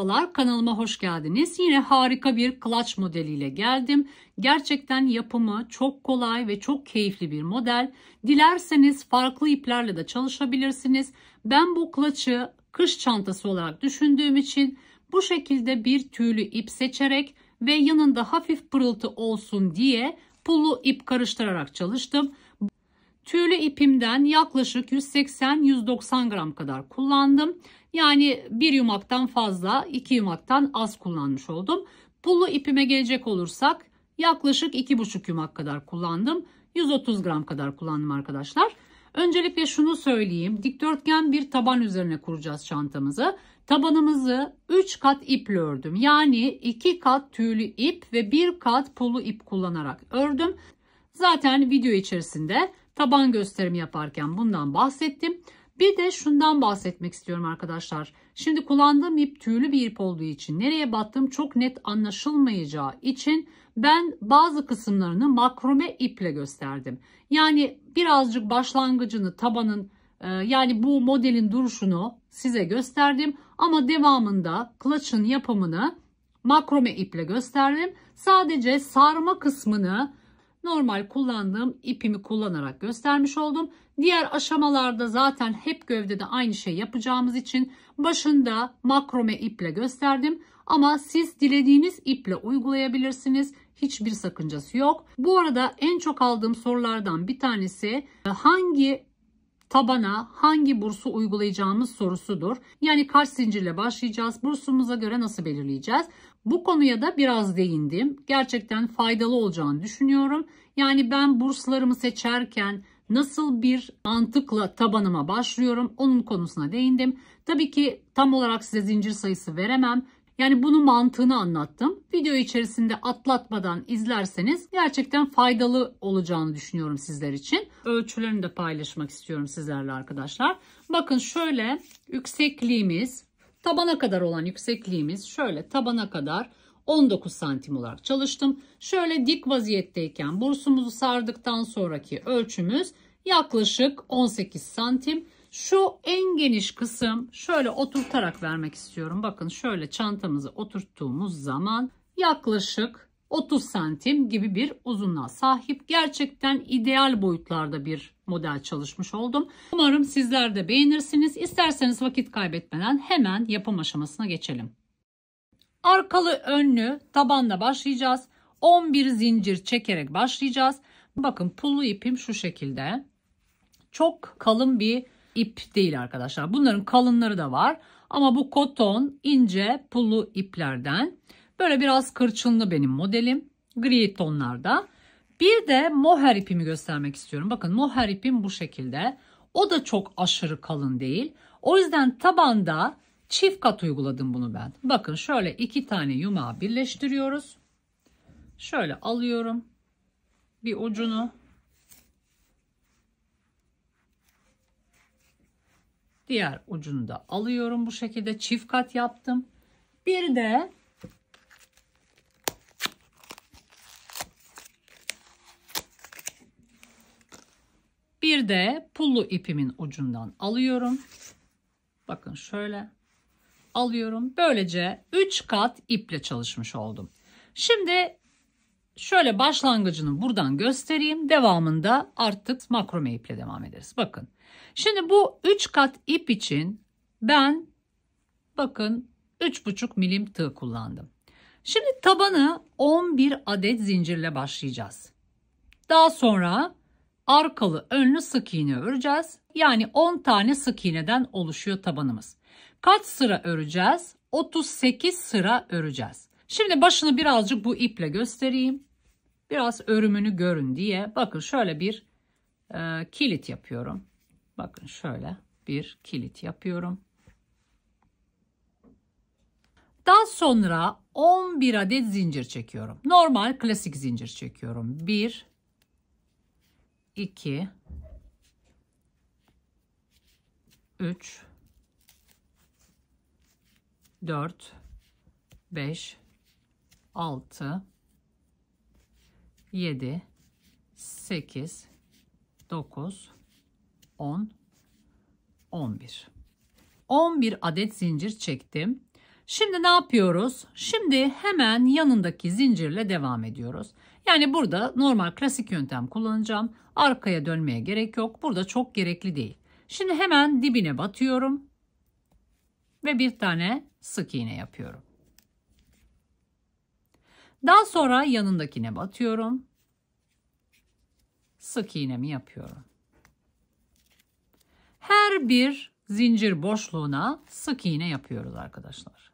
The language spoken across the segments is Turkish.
Merhabalar, kanalıma hoş geldiniz. Yine harika bir clutch modeliyle geldim. Gerçekten yapımı çok kolay ve çok keyifli bir model. Dilerseniz farklı iplerle de çalışabilirsiniz. Ben bu clutch'ı kış çantası olarak düşündüğüm için bu şekilde bir tüylü ip seçerek ve yanında hafif pırıltı olsun diye pullu ip karıştırarak çalıştım. Tüylü ipimden yaklaşık 180-190 gram kadar kullandım. Yani bir yumaktan fazla, 2 yumaktan az kullanmış oldum. Pullu ipime gelecek olursak yaklaşık 2,5 yumak kadar kullandım. 130 gram kadar kullandım arkadaşlar. Öncelikle şunu söyleyeyim. Dikdörtgen bir taban üzerine kuracağız çantamızı. Tabanımızı 3 kat iple ördüm. Yani 2 kat tüylü ip ve 1 kat pullu ip kullanarak ördüm. Zaten video içerisinde taban gösterimi yaparken bundan bahsettim. Bir de şundan bahsetmek istiyorum arkadaşlar. Şimdi kullandığım ip tüylü bir ip olduğu için nereye battığım çok net anlaşılmayacağı için ben bazı kısımlarını makrome iple gösterdim. Yani birazcık başlangıcını, tabanın yani bu modelin duruşunu size gösterdim. Ama devamında clutch'ın yapımını makrome iple gösterdim. Sadece sarma kısmını normal kullandığım ipimi kullanarak göstermiş oldum. Diğer aşamalarda zaten hep gövdede aynı şey yapacağımız için başında makrome iple gösterdim. Ama siz dilediğiniz iple uygulayabilirsiniz. Hiçbir sakıncası yok. Bu arada en çok aldığım sorulardan bir tanesi hangi tabana hangi bursu uygulayacağımız sorusudur. Yani kaç zincirle başlayacağız? Bursumuza göre nasıl belirleyeceğiz? Bu konuya da biraz değindim. Gerçekten faydalı olacağını düşünüyorum. Yani ben burslarımı seçerken nasıl bir mantıkla tabanıma başlıyorum onun konusuna değindim. Tabii ki tam olarak size zincir sayısı veremem. Yani bunun mantığını anlattım. Video içerisinde atlatmadan izlerseniz gerçekten faydalı olacağını düşünüyorum sizler için. Ölçülerini de paylaşmak istiyorum sizlerle arkadaşlar. Bakın şöyle yüksekliğimiz, tabana kadar olan yüksekliğimiz şöyle tabana kadar 19 santim olarak çalıştım. Şöyle dik vaziyetteyken bursumuzu sardıktan sonraki ölçümüz yaklaşık 18 santim. Şu en geniş kısım şöyle oturtarak vermek istiyorum. Bakın şöyle çantamızı oturttuğumuz zaman yaklaşık 30 santim gibi bir uzunluğa sahip. Gerçekten ideal boyutlarda bir model çalışmış oldum. Umarım sizler de beğenirsiniz. İsterseniz vakit kaybetmeden hemen yapım aşamasına geçelim. Arkalı önlü tabanla başlayacağız. 11 zincir çekerek başlayacağız. Bakın pullu ipim şu şekilde. Çok kalın bir ip değil arkadaşlar. Bunların kalınları da var. Ama bu koton ince pullu iplerden. Böyle biraz kırçınlı benim modelim. Gri tonlarda. Bir de mohair ipimi göstermek istiyorum. Bakın mohair ipim bu şekilde. O da çok aşırı kalın değil. O yüzden tabanda çift kat uyguladım bunu ben. Bakın şöyle 2 tane yumağı birleştiriyoruz. Şöyle alıyorum bir ucunu. Diğer ucunu da alıyorum bu şekilde çift kat yaptım. Bir de pullu ipimin ucundan alıyorum. Bakın şöyle alıyorum. Böylece 3 kat iple çalışmış oldum. Şimdi şöyle başlangıcını buradan göstereyim. Devamında artık makrome iple devam ederiz. Bakın. Şimdi bu 3 kat ip için ben bakın 3,5 milim tığ kullandım. Şimdi tabanı 11 adet zincirle başlayacağız. Daha sonra arkalı önlü sık iğne öreceğiz. Yani 10 tane sık iğneden oluşuyor tabanımız. Kaç sıra öreceğiz? 38 sıra öreceğiz. Şimdi başını birazcık bu iple göstereyim. Biraz örümünü görün diye. Bakın şöyle bir kilit yapıyorum. Bakın şöyle bir kilit yapıyorum. Daha sonra 11 adet zincir çekiyorum. Normal klasik zincir çekiyorum. 1, 2, 3, 4, 5, 6, 7, 8, 9, 10, 11. 11 adet zincir çektim. Şimdi ne yapıyoruz? Şimdi hemen yanındaki zincirle devam ediyoruz. Yani burada normal klasik yöntem kullanacağım. Arkaya dönmeye gerek yok. Burada çok gerekli değil. Şimdi hemen dibine batıyorum. Ve bir tane sık iğne yapıyorum. Daha sonra yanındakine batıyorum. Sık iğnemi yapıyorum. Her bir zincir boşluğuna sık iğne yapıyoruz arkadaşlar.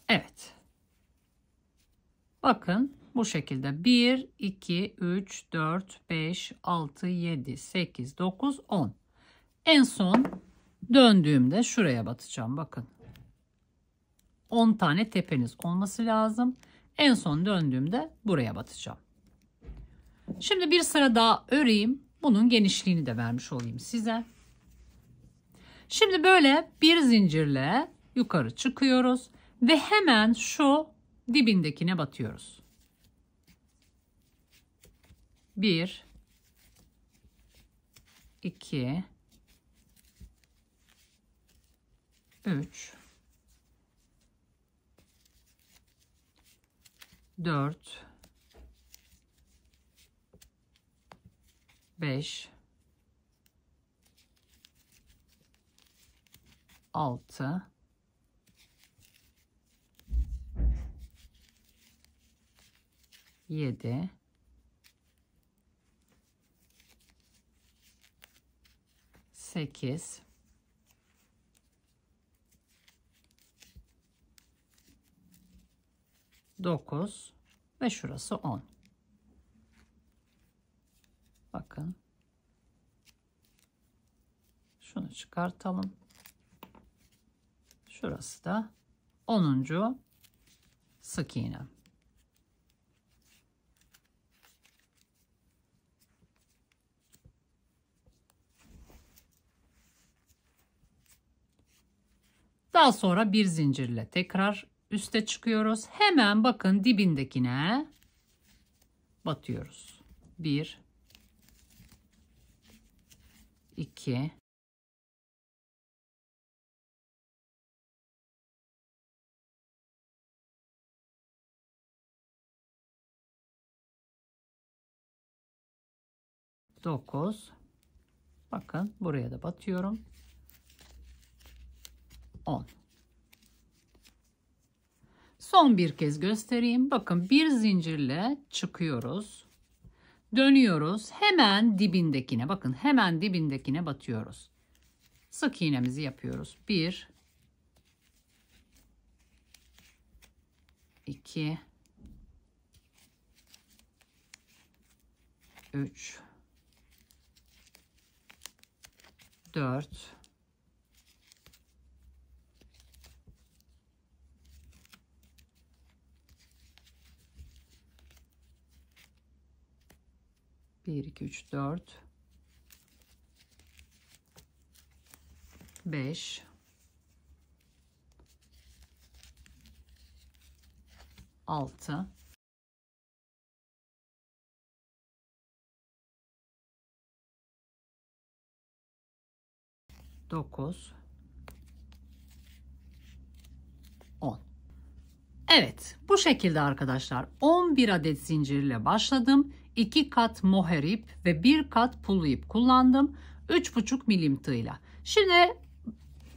Evet. Bakın bu şekilde 1, 2, 3, 4, 5, 6, 7, 8, 9, 10. En son döndüğümde şuraya batacağım. Bakın. 10 tane tepeniz olması lazım. En son döndüğümde buraya batacağım. Şimdi bir sıra daha öreyim. Bunun genişliğini de vermiş olayım size. Şimdi böyle bir zincirle yukarı çıkıyoruz ve hemen şu dibindekine batıyoruz. 1 2 3 4 5 6 7 8 9 ve şurası 10. Bakın. Şunu çıkartalım. Şurası da 10. sık iğnem. Daha sonra bir zincirle tekrar üste çıkıyoruz. Hemen bakın dibindekine batıyoruz. 1 2 9. Bakın buraya da batıyorum. 10. Son bir kez göstereyim. Bakın bir zincirle çıkıyoruz. Dönüyoruz. Hemen dibindekine, bakın hemen dibindekine batıyoruz. Sık iğnemizi yapıyoruz. 1 2 3 4 1 2 3 4 5 6 9 10. Evet, bu şekilde arkadaşlar 11 adet zincirle başladım. 2 kat mohair ip ve 1 kat pullu ip kullandım. 3,5 milim tığla. Şimdi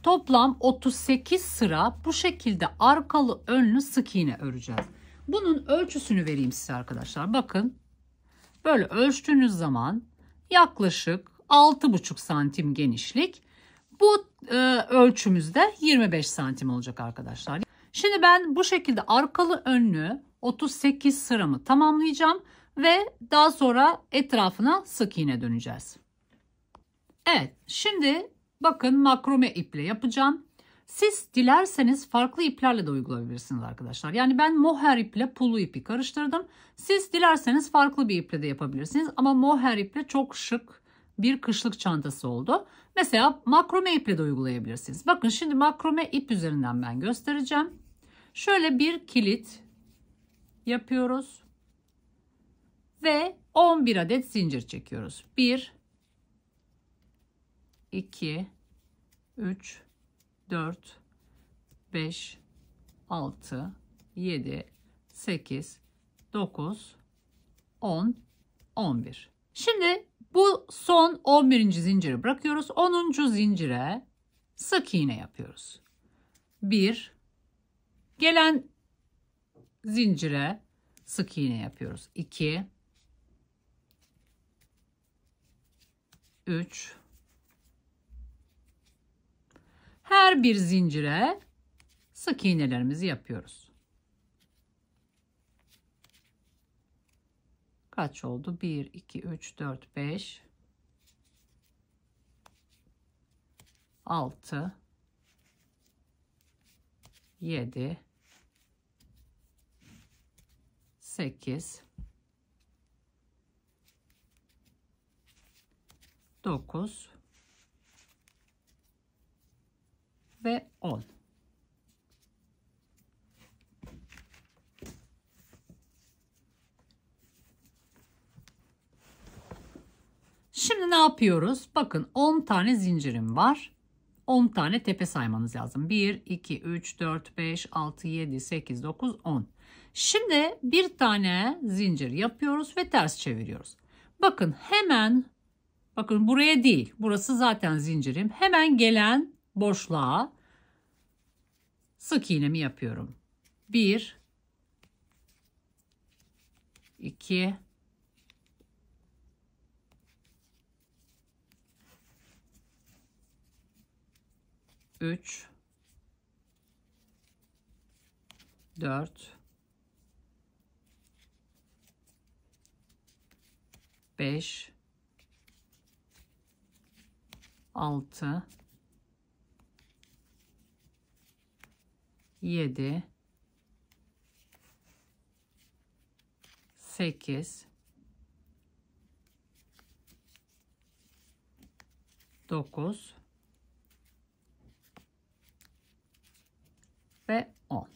toplam 38 sıra bu şekilde arkalı önlü sık iğne öreceğiz. Bunun ölçüsünü vereyim size arkadaşlar. Bakın böyle ölçtüğünüz zaman yaklaşık 6,5 santim genişlik. Bu ölçümüzde 25 santim olacak arkadaşlar. Şimdi ben bu şekilde arkalı önlü 38 sıramı tamamlayacağım ve daha sonra etrafına sık iğne döneceğiz. Evet, şimdi Bakın makrome iple yapacağım. Siz dilerseniz farklı iplerle de uygulayabilirsiniz arkadaşlar. Yani ben mohair iple pullu ipi karıştırdım. Siz dilerseniz farklı bir iple de yapabilirsiniz. Ama mohair iple çok şık bir kışlık çantası oldu. Mesela makrome iple de uygulayabilirsiniz. Bakın şimdi makrome ip üzerinden ben göstereceğim. Şöyle bir kilit yapıyoruz. Ve 11 adet zincir çekiyoruz. 1, 2, 3, 4, 5, 6, 7, 8, 9, 10, 11. Şimdi bu son 11. zinciri bırakıyoruz. 10. zincire sık iğne yapıyoruz. 1, gelen zincire sık iğne yapıyoruz. 2, 3, her bir zincire sık iğnelerimizi yapıyoruz. Kaç oldu? 1, 2, 3, 4, 5, 6, 7, 8, 9 ve 10. Şimdi ne yapıyoruz? Bakın 10 tane zincirim var. 10 tane tepe saymanız lazım. 1, 2, 3, 4, 5, 6, 7, 8, 9, 10. Şimdi bir tane zincir yapıyoruz ve ters çeviriyoruz. Bakın hemen, bakın buraya değil. Burası zaten zincirim. Hemen gelen boşluğa sık iğnemi yapıyorum. 1, 2, 3, 4, 5, 6, 7, 8, 9 ve 10.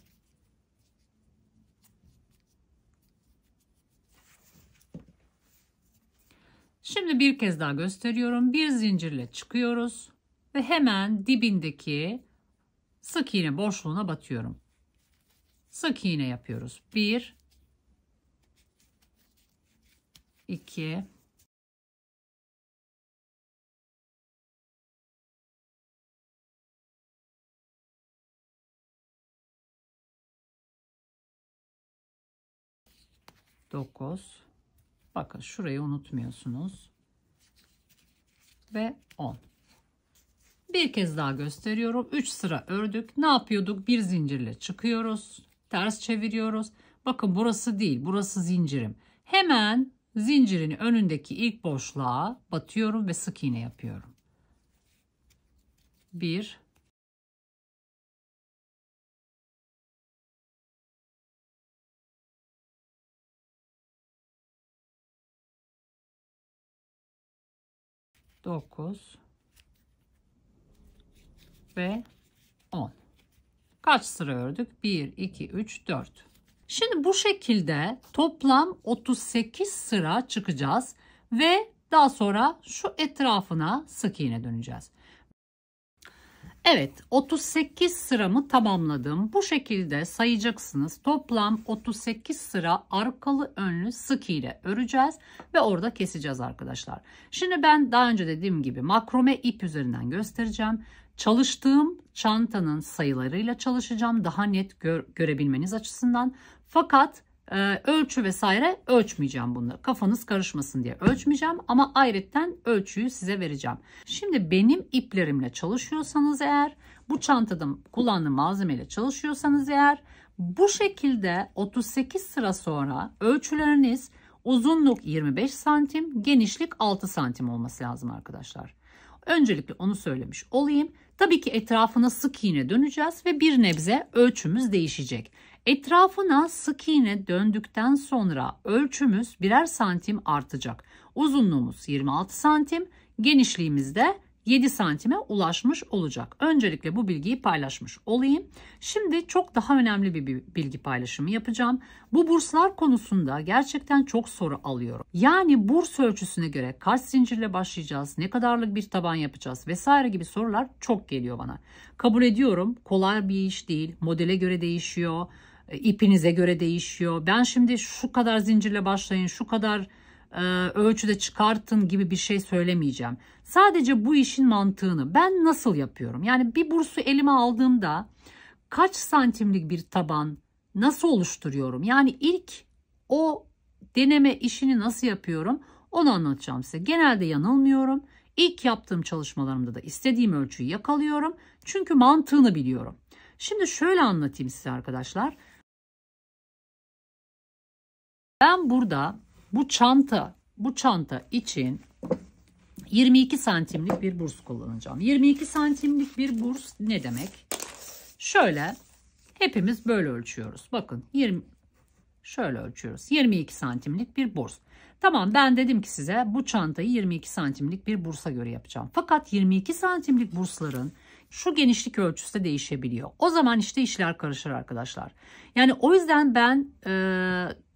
Şimdi bir kez daha gösteriyorum. Bir zincirle çıkıyoruz ve hemen dibindeki sık iğne boşluğuna batıyorum. Sık iğne yapıyoruz. 1, 2, 9. Bakın şurayı unutmuyorsunuz. Ve 10. Bir kez daha gösteriyorum. 3 sıra ördük. Ne yapıyorduk? Bir zincirle çıkıyoruz. Ters çeviriyoruz. Bakın burası değil. Burası zincirim. Hemen zincirin önündeki ilk boşluğa batıyorum ve sık iğne yapıyorum. 1, 9 ve 10. Kaç sıra ördük? 1, 2, 3, 4. Şimdi bu şekilde toplam 38 sıra çıkacağız ve daha sonra şu etrafına sık iğne döneceğiz. Evet, 38 sıramı tamamladım. Bu şekilde sayacaksınız. Toplam 38 sıra arkalı önlü sık iğne öreceğiz ve orada keseceğiz arkadaşlar. Şimdi ben daha önce dediğim gibi makrome ip üzerinden göstereceğim. Çalıştığım çantanın sayılarıyla çalışacağım. Daha net görebilmeniz açısından. Fakat ölçü vesaire ölçmeyeceğim bunları. Kafanız karışmasın diye ölçmeyeceğim ama ayrıca ölçüyü size vereceğim. Şimdi benim iplerimle çalışıyorsanız eğer, bu çantada kullandığım malzemeyle çalışıyorsanız eğer, bu şekilde 38 sıra sonra ölçüleriniz uzunluk 25 santim, genişlik 6 santim olması lazım arkadaşlar. Öncelikle onu söylemiş olayım. Tabii ki etrafına sık iğne döneceğiz ve bir nebze ölçümüz değişecek. Etrafına sık iğne döndükten sonra ölçümüz birer santim artacak. Uzunluğumuz 26 santim, genişliğimiz de 7 santime ulaşmış olacak. Öncelikle bu bilgiyi paylaşmış olayım. Şimdi çok daha önemli bir bilgi paylaşımı yapacağım. Bu burslar konusunda gerçekten çok soru alıyorum. Yani burs ölçüsüne göre kaç zincirle başlayacağız, ne kadarlık bir taban yapacağız vesaire gibi sorular çok geliyor bana. Kabul ediyorum, kolay bir iş değil, modele göre değişiyor, ipinize göre değişiyor. Ben şimdi şu kadar zincirle başlayın, şu kadar ölçüde çıkartın gibi bir şey söylemeyeceğim. Sadece bu işin mantığını ben nasıl yapıyorum? Yani bir bursu elime aldığımda kaç santimlik bir taban nasıl oluşturuyorum? Yani ilk o deneme işini nasıl yapıyorum? Onu anlatacağım size. Genelde yanılmıyorum. İlk yaptığım çalışmalarımda da istediğim ölçüyü yakalıyorum. Çünkü mantığını biliyorum. Şimdi şöyle anlatayım size arkadaşlar. Ben burada bu çanta için 22 santimlik bir burs kullanacağım. 22 santimlik bir burs ne demek? Şöyle hepimiz böyle ölçüyoruz. Bakın şöyle ölçüyoruz. 22 santimlik bir burs. Tamam, ben dedim ki size bu çantayı 22 santimlik bir bursa göre yapacağım. Fakat 22 santimlik bursların şu genişlik ölçüsü de değişebiliyor. O zaman işte işler karışır arkadaşlar. Yani o yüzden ben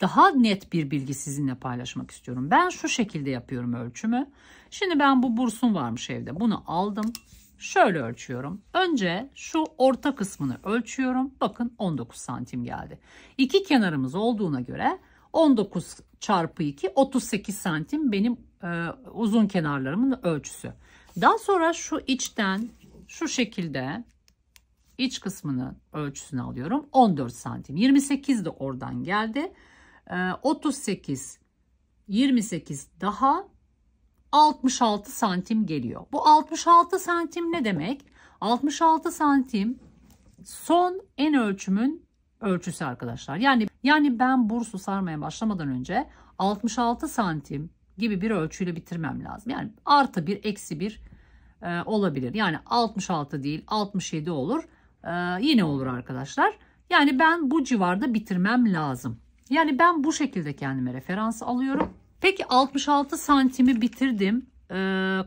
daha net bir bilgi sizinle paylaşmak istiyorum. Ben şu şekilde yapıyorum ölçümü. Şimdi ben bu bursum varmış evde. Bunu aldım. Şöyle ölçüyorum. Önce şu orta kısmını ölçüyorum. Bakın 19 santim geldi. İki kenarımız olduğuna göre 19 çarpı 2 38 santim benim uzun kenarlarımın ölçüsü. Daha sonra şu içten şu şekilde iç kısmının ölçüsünü alıyorum. 14 santim. 28 de oradan geldi. 38, 28 daha 66 santim geliyor. Bu 66 santim ne demek? 66 santim son en ölçümün ölçüsü arkadaşlar. Yani ben bursu sarmaya başlamadan önce 66 santim gibi bir ölçüyle bitirmem lazım. Yani artı bir eksi bir olabilir. Yani 66 değil 67 olur. Yine olur arkadaşlar. Yani ben bu civarda bitirmem lazım. Yani ben bu şekilde kendime referans alıyorum. Peki 66 santimi bitirdim.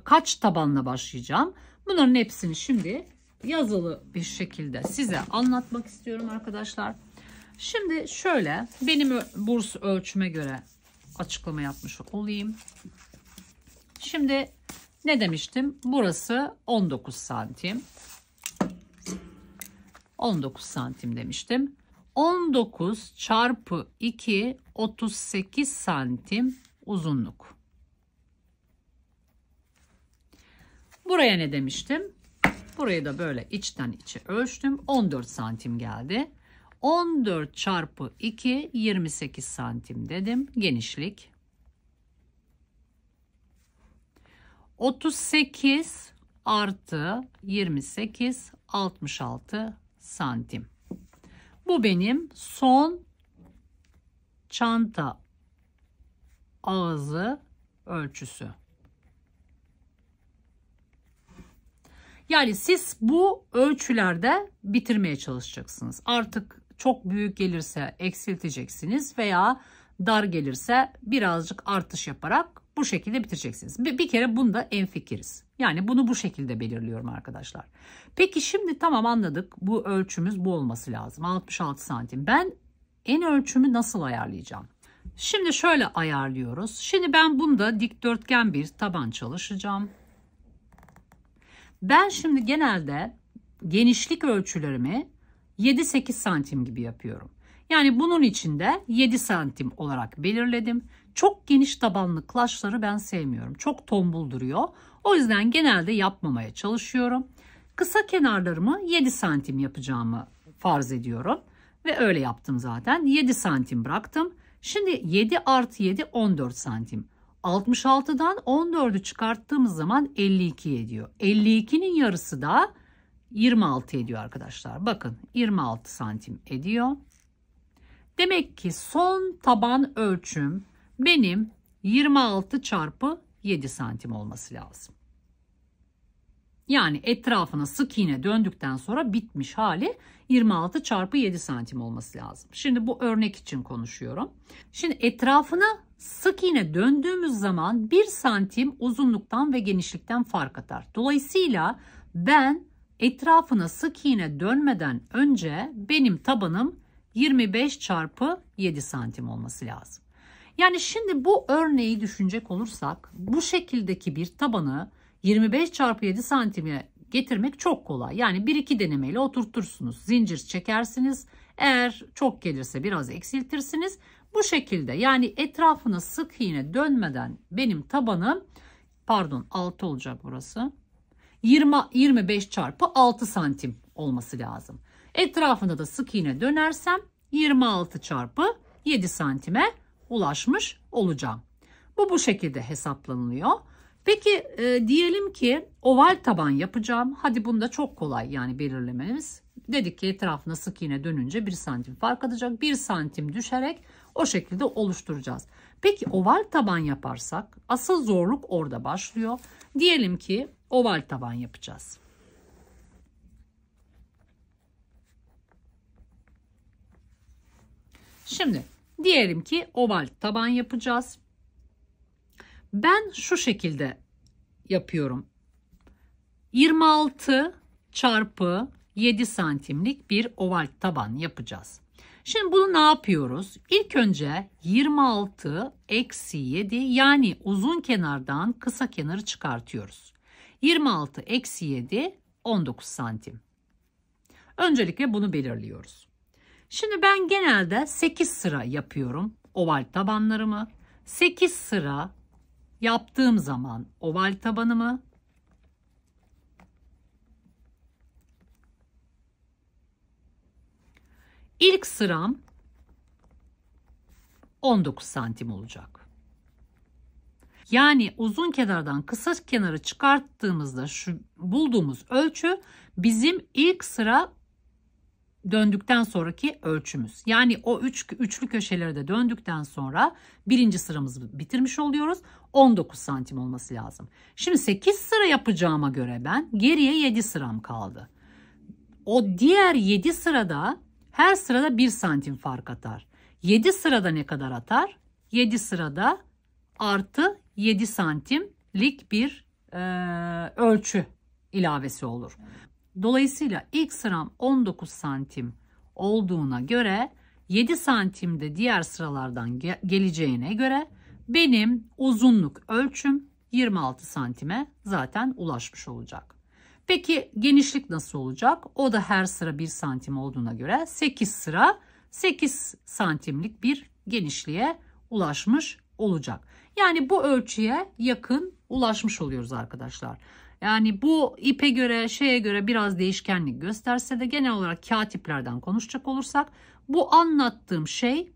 Kaç tabanla başlayacağım? Bunların hepsini şimdi yazılı bir şekilde size anlatmak istiyorum arkadaşlar. Şimdi şöyle benim burs ölçüme göre açıklama yapmış olayım. Şimdi ne demiştim? Burası 19 santim. 19 santim demiştim. 19 çarpı 2 38 santim uzunluk. Buraya ne demiştim? Burayı da böyle içten içe ölçtüm. 14 santim geldi. 14 çarpı 2 28 santim dedim. Genişlik. 38 artı 28 66 santim. Bu benim son çanta ağzı ölçüsü. Yani siz bu ölçülerde bitirmeye çalışacaksınız. Artık çok büyük gelirse eksilteceksiniz veya dar gelirse birazcık artış yaparak bu şekilde bitireceksiniz. Bir kere bunda enfikiriz. Yani bunu bu şekilde belirliyorum arkadaşlar. Peki şimdi tamam anladık. Bu ölçümüz bu olması lazım. 66 santim. Ben en ölçümü nasıl ayarlayacağım? Şimdi şöyle ayarlıyoruz. Şimdi ben bunda dikdörtgen bir taban çalışacağım. Ben şimdi genelde genişlik ölçülerimi 7-8 santim gibi yapıyorum. Yani bunun içinde 7 santim olarak belirledim. Çok geniş tabanlı klaşları ben sevmiyorum. Çok tombul duruyor. O yüzden genelde yapmamaya çalışıyorum. Kısa kenarlarımı 7 santim yapacağımı farz ediyorum. Ve öyle yaptım zaten. 7 santim bıraktım. Şimdi 7 artı 7 14 santim. 66'dan 14'ü çıkarttığımız zaman 52 ediyor. 52'nin yarısı da 26 ediyor arkadaşlar. Bakın 26 santim ediyor. Demek ki son taban ölçüm benim 26 çarpı 7 santim olması lazım. Yani etrafına sık iğne döndükten sonra bitmiş hali 26 çarpı 7 santim olması lazım. Şimdi bu örnek için konuşuyorum. Şimdi etrafına sık iğne döndüğümüz zaman 1 santim uzunluktan ve genişlikten fark atar. Dolayısıyla ben etrafına sık iğne dönmeden önce benim tabanım 25 çarpı 7 santim olması lazım. Yani şimdi bu örneği düşünecek olursak bu şekildeki bir tabanı 25 çarpı 7 santime getirmek çok kolay. Yani 1-2 denemeyle oturtursunuz. Zincir çekersiniz. Eğer çok gelirse biraz eksiltirsiniz. Bu şekilde yani etrafına sık iğne dönmeden benim tabanım 6 olacak burası. 25 çarpı 6 santim olması lazım. Etrafında da sık iğne dönersem 26 çarpı 7 santime ulaşmış olacağım. Bu şekilde hesaplanılıyor. Peki diyelim ki oval taban yapacağım. Hadi bunda çok kolay yani belirlememiz. Dedik ki etrafına sık iğne dönünce 1 santim fark atacak. 1 santim düşerek o şekilde oluşturacağız. Peki oval taban yaparsak asıl zorluk orada başlıyor. Diyelim ki oval taban yapacağız. Şimdi diyelim ki oval taban yapacağız. Ben şu şekilde yapıyorum. 26 çarpı 7 santimlik bir oval taban yapacağız. Şimdi bunu ne yapıyoruz? İlk önce 26 eksi 7 yani uzun kenardan kısa kenarı çıkartıyoruz. 26 eksi 7 19 santim. Öncelikle bunu belirliyoruz. Şimdi ben genelde 8 sıra yapıyorum oval tabanlarımı. 8 sıra yaptığım zaman oval tabanımı ilk sıram 19 santim olacak. Yani uzun kenardan kısa kenarı çıkarttığımızda şu bulduğumuz ölçü bizim ilk sıra döndükten sonraki ölçümüz. Yani o üçlü köşeleri de döndükten sonra birinci sıramızı bitirmiş oluyoruz. 19 santim olması lazım. Şimdi 8 sıra yapacağıma göre ben geriye 7 sıram kaldı. O diğer 7 sırada her sırada 1 santim fark atar. 7 sırada ne kadar atar? 7 sırada artı 7 santimlik bir ölçü ilavesi olur. Dolayısıyla ilk sıram 19 santim olduğuna göre 7 santimde diğer sıralardan geleceğine göre benim uzunluk ölçüm 26 santime zaten ulaşmış olacak. Peki genişlik nasıl olacak? O da her sıra 1 santim olduğuna göre 8 sıra 8 santimlik bir genişliğe ulaşmış olacak. Yani bu ölçüye yakın ulaşmış oluyoruz arkadaşlar. Yani bu ipe göre şeye göre biraz değişkenlik gösterse de genel olarak kağıt iplerden konuşacak olursak bu anlattığım şey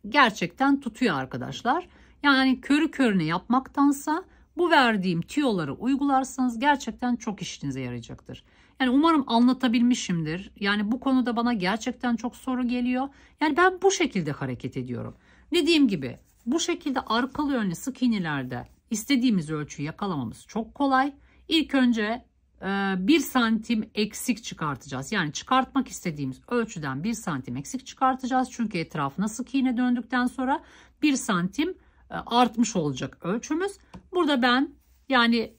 gerçekten tutuyor arkadaşlar. Yani körü körüne yapmaktansa bu verdiğim tüyoları uygularsanız gerçekten çok işinize yarayacaktır. Yani umarım anlatabilmişimdir. Yani bu konuda bana gerçekten çok soru geliyor. Yani ben bu şekilde hareket ediyorum. Dediğim gibi bu şekilde arkalı yönlü sık iğnelerde istediğimiz ölçüyü yakalamamız çok kolay. İlk önce 1 santim eksik çıkartacağız. Yani çıkartmak istediğimiz ölçüden 1 santim eksik çıkartacağız. Çünkü etrafına sık iğne döndükten sonra 1 santim artmış olacak ölçümüz. Burada ben yani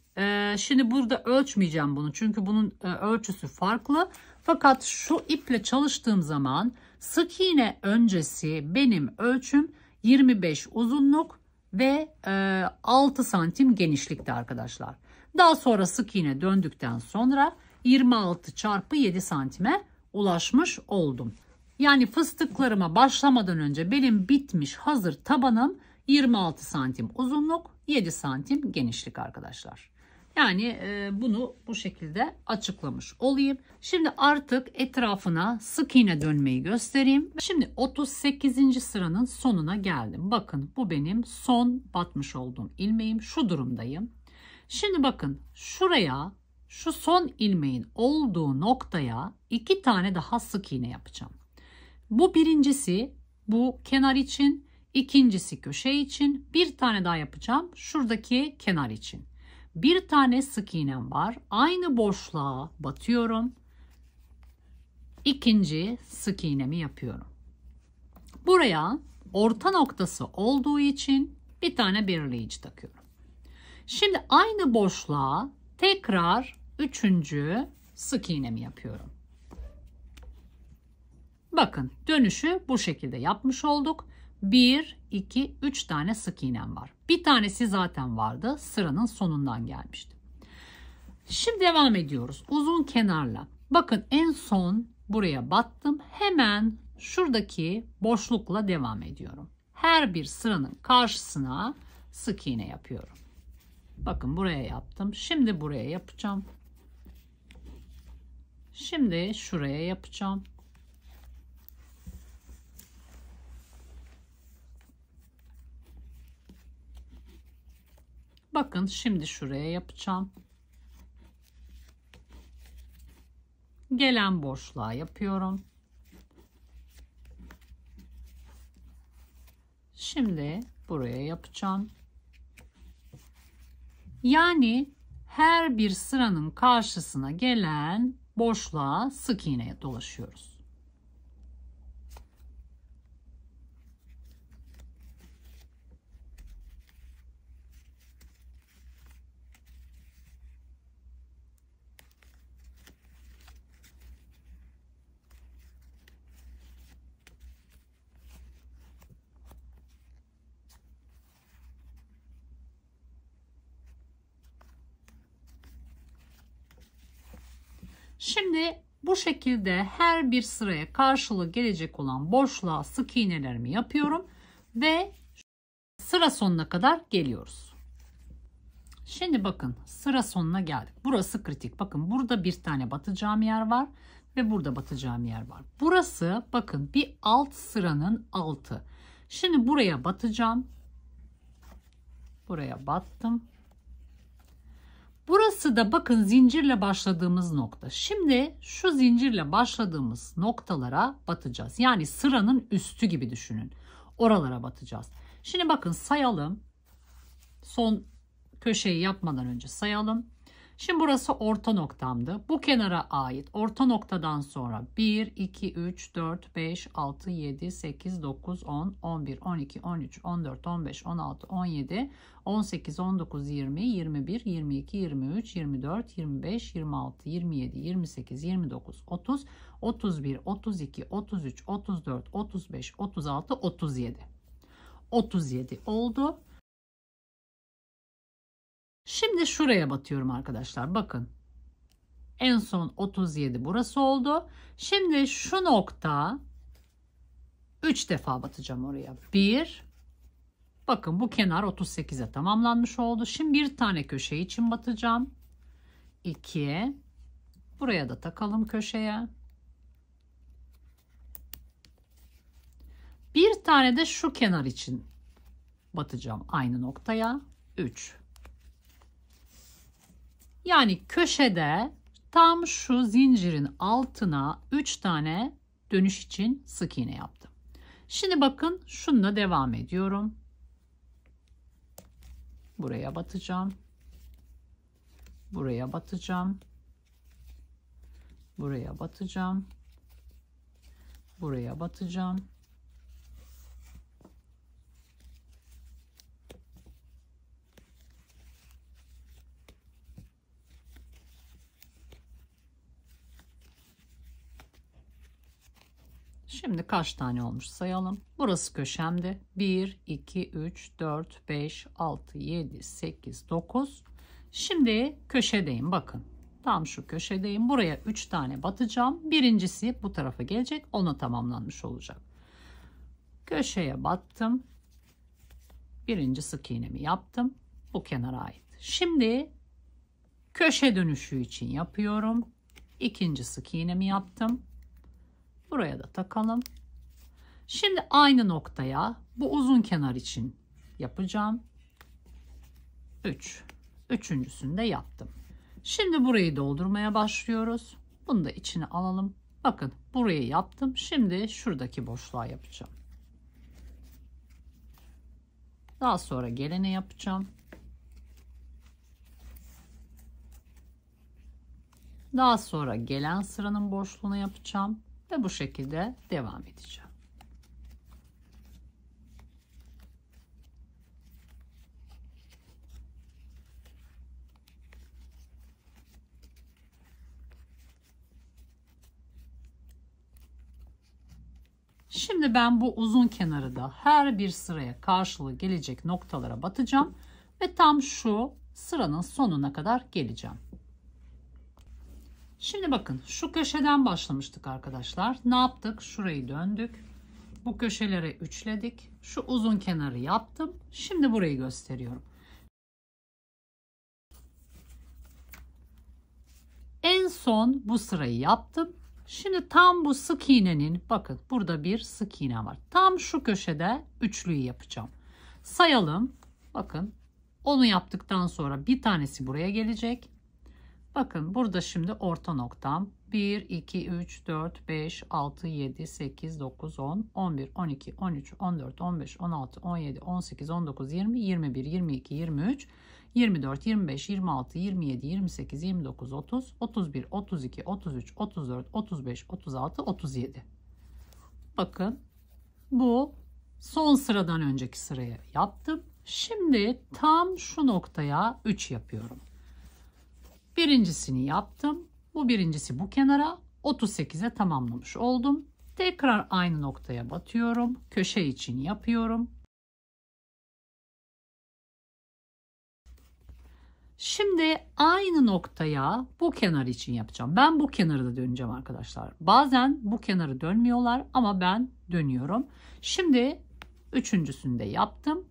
şimdi burada ölçmeyeceğim bunu. Çünkü bunun ölçüsü farklı. Fakat şu iple çalıştığım zaman sık iğne öncesi benim ölçüm 25 uzunluk ve 6 santim genişlikte arkadaşlar. Daha sonra sık iğne döndükten sonra 26 çarpı 7 santime ulaşmış oldum. Yani fıstıklarıma başlamadan önce benim bitmiş hazır tabanım 26 santim uzunluk, 7 santim genişlik arkadaşlar. Yani bunu bu şekilde açıklamış olayım. Şimdi artık etrafına sık iğne dönmeyi göstereyim. Şimdi 38. sıranın sonuna geldim. Bakın bu benim son batmış olduğum ilmeğim. Şu durumdayım. Şimdi bakın şuraya, şu son ilmeğin olduğu noktaya 2 tane daha sık iğne yapacağım. Bu birincisi bu kenar için, ikincisi köşe için, bir tane daha yapacağım şuradaki kenar için. Bir tane sık iğnem var. Aynı boşluğa batıyorum. İkinci sık iğnemi yapıyorum. Buraya orta noktası olduğu için bir tane belirleyici takıyorum. Şimdi aynı boşluğa tekrar üçüncü sık iğnemi yapıyorum. Bakın dönüşü bu şekilde yapmış olduk. 1, 2, 3 tane sık iğnem var. Bir tanesi zaten vardı. Sıranın sonundan gelmişti. Şimdi devam ediyoruz. Uzun kenarla. Bakın en son buraya battım. Hemen şuradaki boşlukla devam ediyorum. Her bir sıranın karşısına sık iğne yapıyorum. Bakın buraya yaptım. Şimdi buraya yapacağım. Şimdi şuraya yapacağım. Bakın şimdi şuraya yapacağım. Gelen boşluğa yapıyorum. Şimdi buraya yapacağım. Yani her bir sıranın karşısına gelen boşluğa sık iğneye dolaşıyoruz. Şimdi bu şekilde her bir sıraya karşılığı gelecek olan boşluğa sık iğnelerimi yapıyorum ve sıra sonuna kadar geliyoruz. Şimdi bakın sıra sonuna geldik. Burası kritik. Bakın burada bir tane batacağım yer var ve burada batacağım yer var. Burası bakın bir alt sıranın altı. Şimdi buraya batacağım. Buraya battım. Burası da bakın zincirle başladığımız nokta. Şimdi şu zincirle başladığımız noktalara batacağız. Yani sıranın üstü gibi düşünün. Oralara batacağız. Şimdi bakın sayalım. Son köşeyi yapmadan önce sayalım. Şimdi burası orta noktamdı. Bu kenara ait orta noktadan sonra 1, 2, 3, 4, 5, 6, 7, 8, 9, 10, 11, 12, 13, 14, 15, 16, 17, 18, 19, 20, 21, 22, 23, 24, 25, 26, 27, 28, 29, 30, 31, 32, 33, 34, 35, 36, 37. 37 oldu. Şimdi şuraya batıyorum arkadaşlar. Bakın. En son 37 burası oldu. Şimdi şu nokta 3 defa batacağım oraya. 1. Bakın bu kenar 38'e tamamlanmış oldu. Şimdi bir tane köşe için batacağım. 2. Buraya da takalım köşeye. Bir tane de şu kenar için batacağım aynı noktaya. 3. Yani köşede tam şu zincirin altına 3 tane dönüş için sık iğne yaptım. Şimdi bakın şununla devam ediyorum. Buraya batacağım. Buraya batacağım. Buraya batacağım. Buraya batacağım. Şimdi kaç tane olmuş sayalım. Burası köşemde. 1, 2, 3, 4, 5, 6, 7, 8, 9. Şimdi köşedeyim bakın. Tam şu köşedeyim. Buraya 3 tane batacağım. Birincisi bu tarafa gelecek. Ona tamamlanmış olacak. Köşeye battım. Birinci sık iğnemi yaptım. Bu kenara ait. Şimdi köşe dönüşü için yapıyorum. İkinci sık iğnemi yaptım. Buraya da takalım. Şimdi aynı noktaya bu uzun kenar için yapacağım. 3. Üçüncüsünü de yaptım. Şimdi burayı doldurmaya başlıyoruz. Bunu da içine alalım. Bakın burayı yaptım. Şimdi şuradaki boşluğa yapacağım. Daha sonra gelene yapacağım. Daha sonra gelen sıranın boşluğunu yapacağım ve bu şekilde devam edeceğim. Şimdi ben bu uzun kenarı da her bir sıraya karşılığı gelecek noktalara batacağım ve tam şu sıranın sonuna kadar geleceğim. Şimdi bakın, şu köşeden başlamıştık arkadaşlar. Ne yaptık? Şurayı döndük. Bu köşelere üçledik. Şu uzun kenarı yaptım. Şimdi burayı gösteriyorum. En son bu sırayı yaptım. Şimdi tam bu sık iğnenin, bakın burada bir sık iğne var. Tam şu köşede üçlüyü yapacağım. Sayalım. Bakın, onu yaptıktan sonra bir tanesi buraya gelecek. Bakın burada şimdi orta noktam. 1, 2, 3, 4, 5, 6, 7, 8, 9, 10, 11, 12, 13, 14, 15, 16, 17, 18, 19, 20, 21, 22, 23, 24, 25, 26, 27, 28, 29, 30, 31, 32, 33, 34, 35, 36, 37. Bakın, bu son sıradan önceki sıraya yaptım. Şimdi tam şu noktaya 3 yapıyorum. Birincisini yaptım. Bu birincisi bu kenara. 38'e tamamlamış oldum. Tekrar aynı noktaya batıyorum. Köşe için yapıyorum. Şimdi aynı noktaya bu kenar için yapacağım. Ben bu kenarı da döneceğim arkadaşlar. Bazen bu kenarı dönmüyorlar ama ben dönüyorum. Şimdi üçüncüsünü de yaptım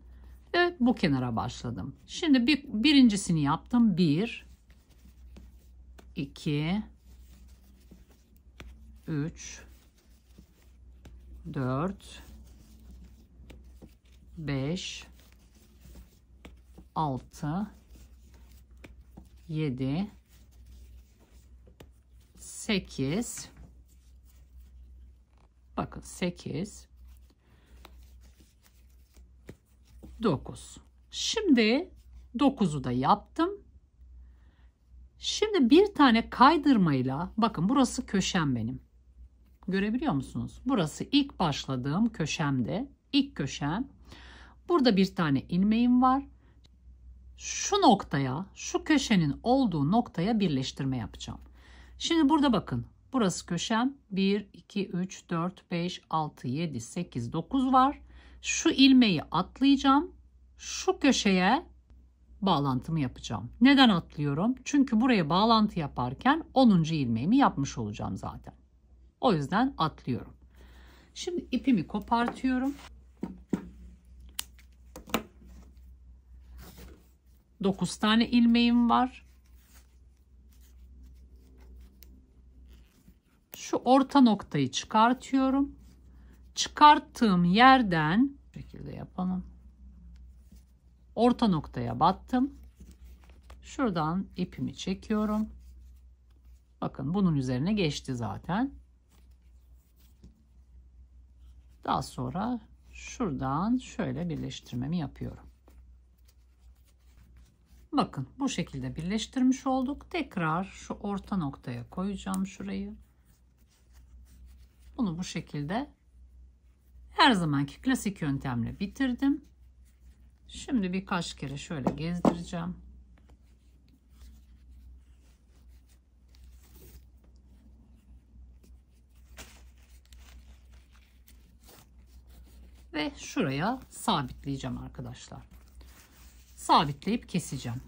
ve bu kenara başladım. Şimdi birincisini yaptım. 1, 2, 3, 4, 5, 6, 7, 8, bakın 8, 9. Şimdi 9'u da yaptım. Şimdi bir tane kaydırmayla, bakın burası köşem benim. Görebiliyor musunuz? Burası ilk başladığım köşemde. İlk köşem. Burada bir tane ilmeğim var. Şu noktaya, şu köşenin olduğu noktaya birleştirme yapacağım. Şimdi burada bakın. Burası köşem. 1, 2, 3, 4, 5, 6, 7, 8, 9 var. Şu ilmeği atlayacağım. Şu köşeye bağlantımı yapacağım. Neden atlıyorum? Çünkü buraya bağlantı yaparken 10. ilmeğimi yapmış olacağım zaten. O yüzden atlıyorum. Şimdi ipimi kopartıyorum. 9 tane ilmeğim var. Şu orta noktayı çıkartıyorum. Çıkarttığım yerden bu şekilde yapalım. Orta noktaya battım. Şuradan ipimi çekiyorum. Bakın bunun üzerine geçti zaten. Daha sonra şuradan şöyle birleştirmemi yapıyorum. Bakın bu şekilde birleştirmiş olduk. Tekrar şu orta noktaya koyacağım şurayı. Bunu bu şekilde her zamanki klasik yöntemle bitirdim. Şimdi birkaç kere şöyle gezdireceğim. Ve şuraya sabitleyeceğim arkadaşlar. Sabitleyip keseceğim.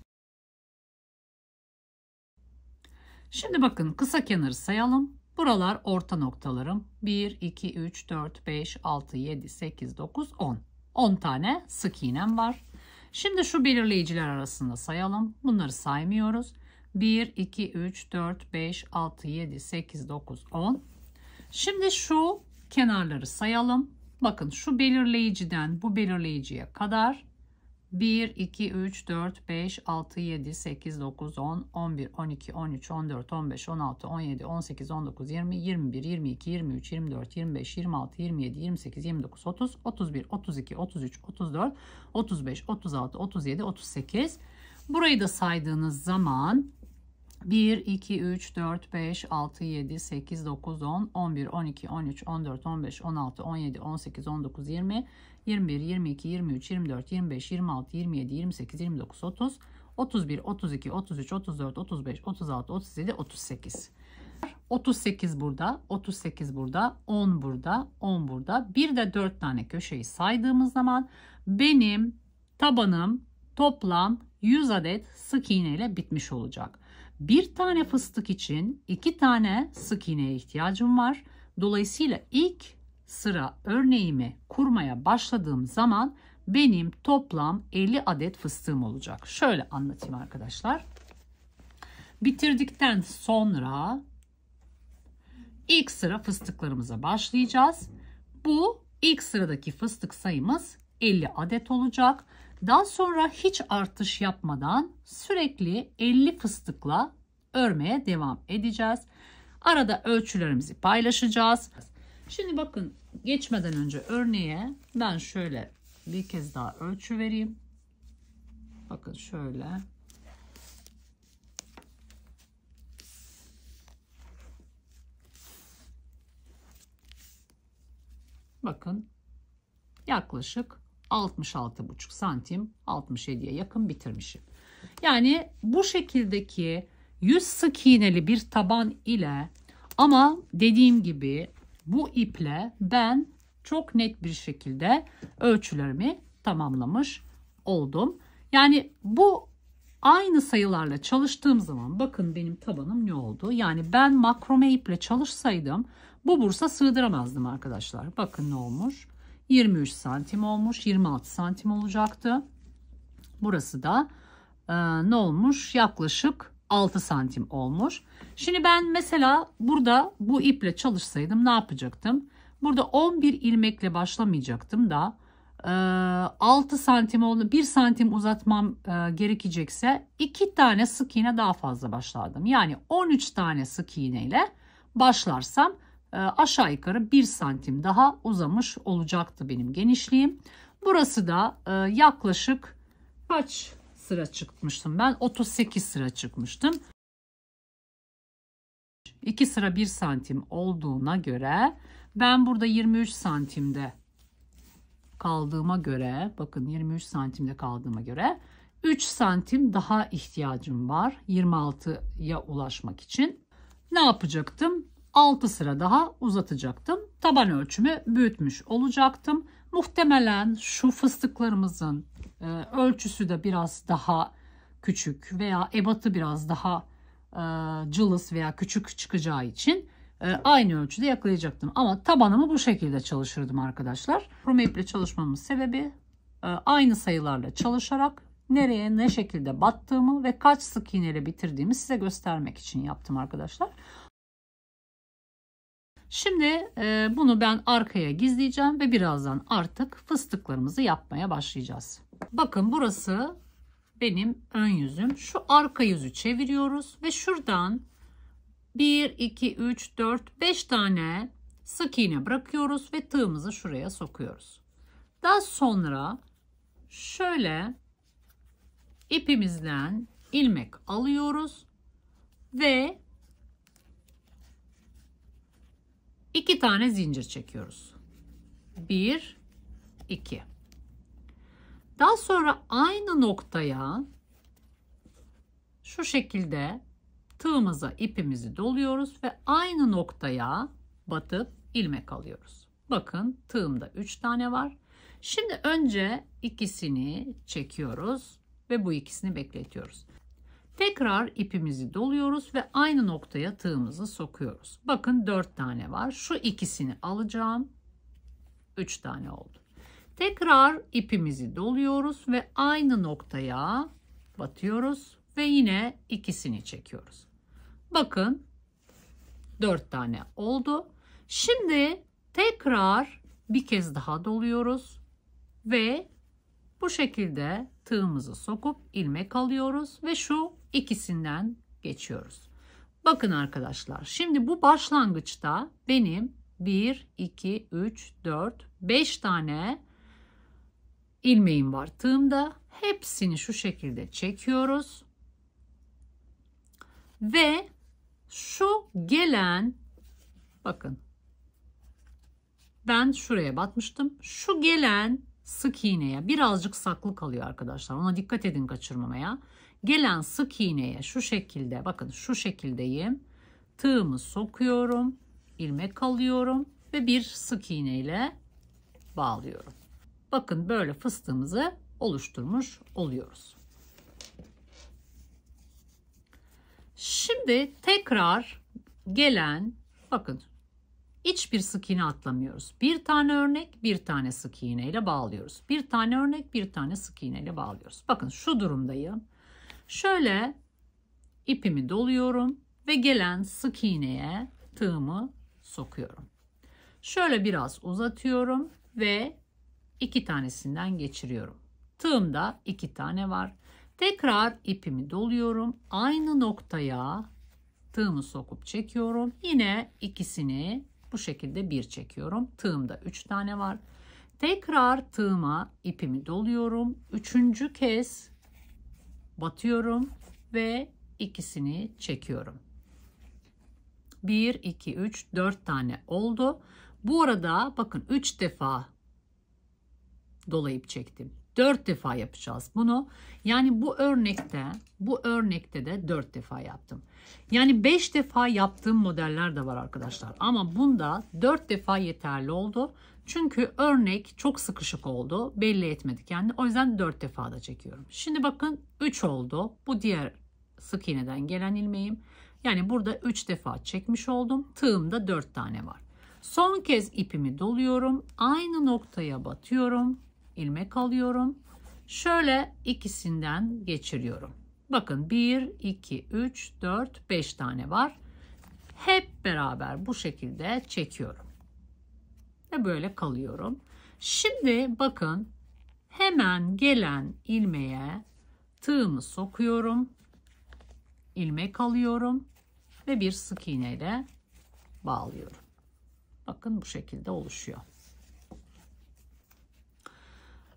Şimdi bakın, kısa kenarı sayalım. Buralar orta noktalarım. 1, 2, 3, 4, 5, 6, 7, 8, 9, 10. 10 tane sık iğnem var. Şimdi şu belirleyiciler arasında sayalım. Bunları saymıyoruz. 1, 2, 3, 4, 5, 6, 7, 8, 9, 10. Şimdi şu kenarları sayalım. Bakın şu belirleyiciden bu belirleyiciye kadar 1, 2, 3, 4, 5, 6, 7, 8, 9, 10, 11, 12, 13, 14, 15, 16, 17, 18, 19, 20, 21, 22, 23, 24, 25, 26, 27, 28, 29, 30, 31, 32, 33, 34, 35, 36, 37, 38. Burayı da saydığınız zaman 1, 2, 3, 4, 5, 6, 7, 8, 9, 10, 11, 12, 13, 14, 15, 16, 17, 18, 19, 20, 21, 22, 23, 24, 25, 26, 27, 28, 29, 30, 31, 32, 33, 34, 35, 36, 37, 38. 38 burada, 38 burada, 10 burada, 10 burada. Bir de 4 tane köşeyi saydığımız zaman benim tabanım toplam 100 adet sık iğne ile bitmiş olacak. Bir tane fıstık için 2 tane sık iğneye ihtiyacım var. Dolayısıyla ilk sıra örneğimi kurmaya başladığım zaman benim toplam 50 adet fıstığım olacak. Şöyle anlatayım arkadaşlar. Bitirdikten sonra ilk sıra fıstıklarımıza başlayacağız. Bu ilk sıradaki fıstık sayımız 50 adet olacak. Daha sonra hiç artış yapmadan sürekli 50 fıstıkla örmeye devam edeceğiz. Arada ölçülerimizi paylaşacağız. Şimdi bakın, geçmeden önce örneğe ben şöyle bir kez daha ölçü vereyim. Bakın şöyle. Bakın yaklaşık 66,5 santim, 67'ye yakın bitirmişim. Yani bu şekildeki 100 sık iğneli bir taban ile, ama dediğim gibi bu iple ben çok net bir şekilde ölçülerimi tamamlamış oldum. Yani bu aynı sayılarla çalıştığım zaman bakın benim tabanım ne oldu? Yani ben makrome iple çalışsaydım bu bursa sığdıramazdım arkadaşlar. Bakın ne olmuş? 23 santim olmuş, 26 santim olacaktı. Burası da ne olmuş? Yaklaşık 6 santim olmuş. Şimdi ben mesela burada bu iple çalışsaydım ne yapacaktım? Burada 11 ilmekle başlamayacaktım da 6 santim oldu. 1 santim uzatmam gerekecekse 2 tane sık iğne daha fazla başlardım. Yani 13 tane sık iğne ile başlarsam aşağı yukarı 1 santim daha uzamış olacaktı benim genişliğim. Burası da yaklaşık kaç sıra çıkmıştım ben? 38 sıra çıkmıştım. 2 sıra 1 santim olduğuna göre ben burada 23 santimde kaldığıma göre, bakın 23 santimde kaldığıma göre 3 santim daha ihtiyacım var 26'ya ulaşmak için. Ne yapacaktım? 6 sıra daha uzatacaktım. Taban ölçümü büyütmüş olacaktım. Muhtemelen şu fıstıklarımızın ölçüsü de biraz daha küçük veya ebatı biraz daha cılız veya küçük çıkacağı için aynı ölçüde yakalayacaktım. Ama tabanımı bu şekilde çalışırdım arkadaşlar. Makrome iple çalışmamın sebebi aynı sayılarla çalışarak nereye ne şekilde battığımı ve kaç sık iğneyle bitirdiğimi size göstermek için yaptım arkadaşlar. Şimdi bunu ben arkaya gizleyeceğim ve birazdan artık fıstıklarımızı yapmaya başlayacağız. Bakın burası benim ön yüzüm. Şu arka yüzü çeviriyoruz ve şuradan 1, 2, 3, 4, 5 tane sık iğne bırakıyoruz ve tığımızı şuraya sokuyoruz. Daha sonra şöyle ipimizden ilmek alıyoruz ve 2 tane zincir çekiyoruz. 1, 2. Daha sonra aynı noktaya şu şekilde tığımıza ipimizi doluyoruz ve aynı noktaya batıp ilmek alıyoruz. Bakın tığımda 3 tane var. Şimdi önce ikisini çekiyoruz ve bu ikisini bekletiyoruz. Tekrar ipimizi doluyoruz ve aynı noktaya tığımızı sokuyoruz. Bakın 4 tane var. Şu ikisini alacağım. 3 tane oldu. Tekrar ipimizi doluyoruz ve aynı noktaya batıyoruz ve yine ikisini çekiyoruz. Bakın 4 tane oldu. Şimdi tekrar bir kez daha doluyoruz ve bu şekilde tığımızı sokup ilmek alıyoruz ve şu ikisinden geçiyoruz. Bakın arkadaşlar, şimdi bu başlangıçta benim 1, 2, 3, 4, 5 tane ilmeğim var tığımda. Hepsini şu şekilde çekiyoruz. Ve şu gelen, bakın ben şuraya batmıştım. Şu gelen sık iğneye birazcık saklı kalıyor arkadaşlar. Ona dikkat edin kaçırmamaya. Gelen sık iğneye şu şekilde, bakın şu şekildeyim. Tığımı sokuyorum, ilmek alıyorum ve bir sık iğne ile bağlıyorum. Bakın böyle fıstığımızı oluşturmuş oluyoruz. Şimdi tekrar gelen, bakın hiçbir sık iğne atlamıyoruz. Bir tane örnek, bir tane sık iğne ile bağlıyoruz. Bir tane örnek, bir tane sık iğne ile bağlıyoruz. Bakın şu durumdayım. Şöyle ipimi doluyorum ve gelen sık iğneye tığımı sokuyorum. Şöyle biraz uzatıyorum ve 2 tanesinden geçiriyorum. Tığımda 2 tane var. Tekrar ipimi doluyorum. Aynı noktaya tığımı sokup çekiyorum. Yine ikisini bu şekilde bir çekiyorum. Tığımda 3 tane var. Tekrar tığıma ipimi doluyorum. 3. kez batıyorum ve ikisini çekiyorum. 1, 2, 3, 4 tane oldu. Bu arada bakın 3 defa dolayıp çektim. 4 defa yapacağız bunu. Yani bu örnekte de 4 defa yaptım. Yani 5 defa yaptığım modeller de var arkadaşlar. Ama bunda 4 defa yeterli oldu. Çünkü örnek çok sıkışık oldu. Belli etmedi kendini. O yüzden 4 defa da çekiyorum. Şimdi bakın 3 oldu. Bu diğer sık iğneden gelen ilmeğim. Yani burada 3 defa çekmiş oldum. Tığımda 4 tane var. Son kez ipimi doluyorum. Aynı noktaya batıyorum. İlmek alıyorum. Şöyle ikisinden geçiriyorum. Bakın 1, 2, 3, 4, 5 tane var. Hep beraber bu şekilde çekiyorum. Ve böyle kalıyorum. Şimdi bakın hemen gelen ilmeğe tığımı sokuyorum. İlmek alıyorum. Ve bir sık iğne ile bağlıyorum. Bakın bu şekilde oluşuyor.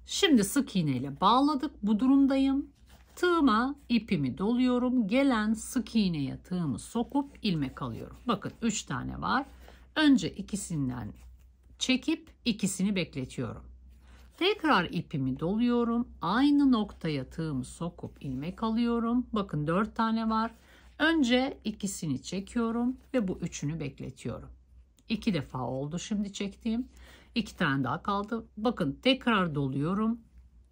Şimdi sık iğne ile bağladık. Bu durumdayım. Tığıma ipimi doluyorum. Gelen sık iğneye tığımı sokup ilmek alıyorum. Bakın 3 tane var. Önce ikisinden çekip ikisini bekletiyorum. Tekrar ipimi doluyorum. Aynı noktaya tığımı sokup ilmek alıyorum. Bakın 4 tane var. Önce ikisini çekiyorum ve bu üçünü bekletiyorum. 2 defa oldu şimdi çektiğim. 2 tane daha kaldı. Bakın tekrar doluyorum.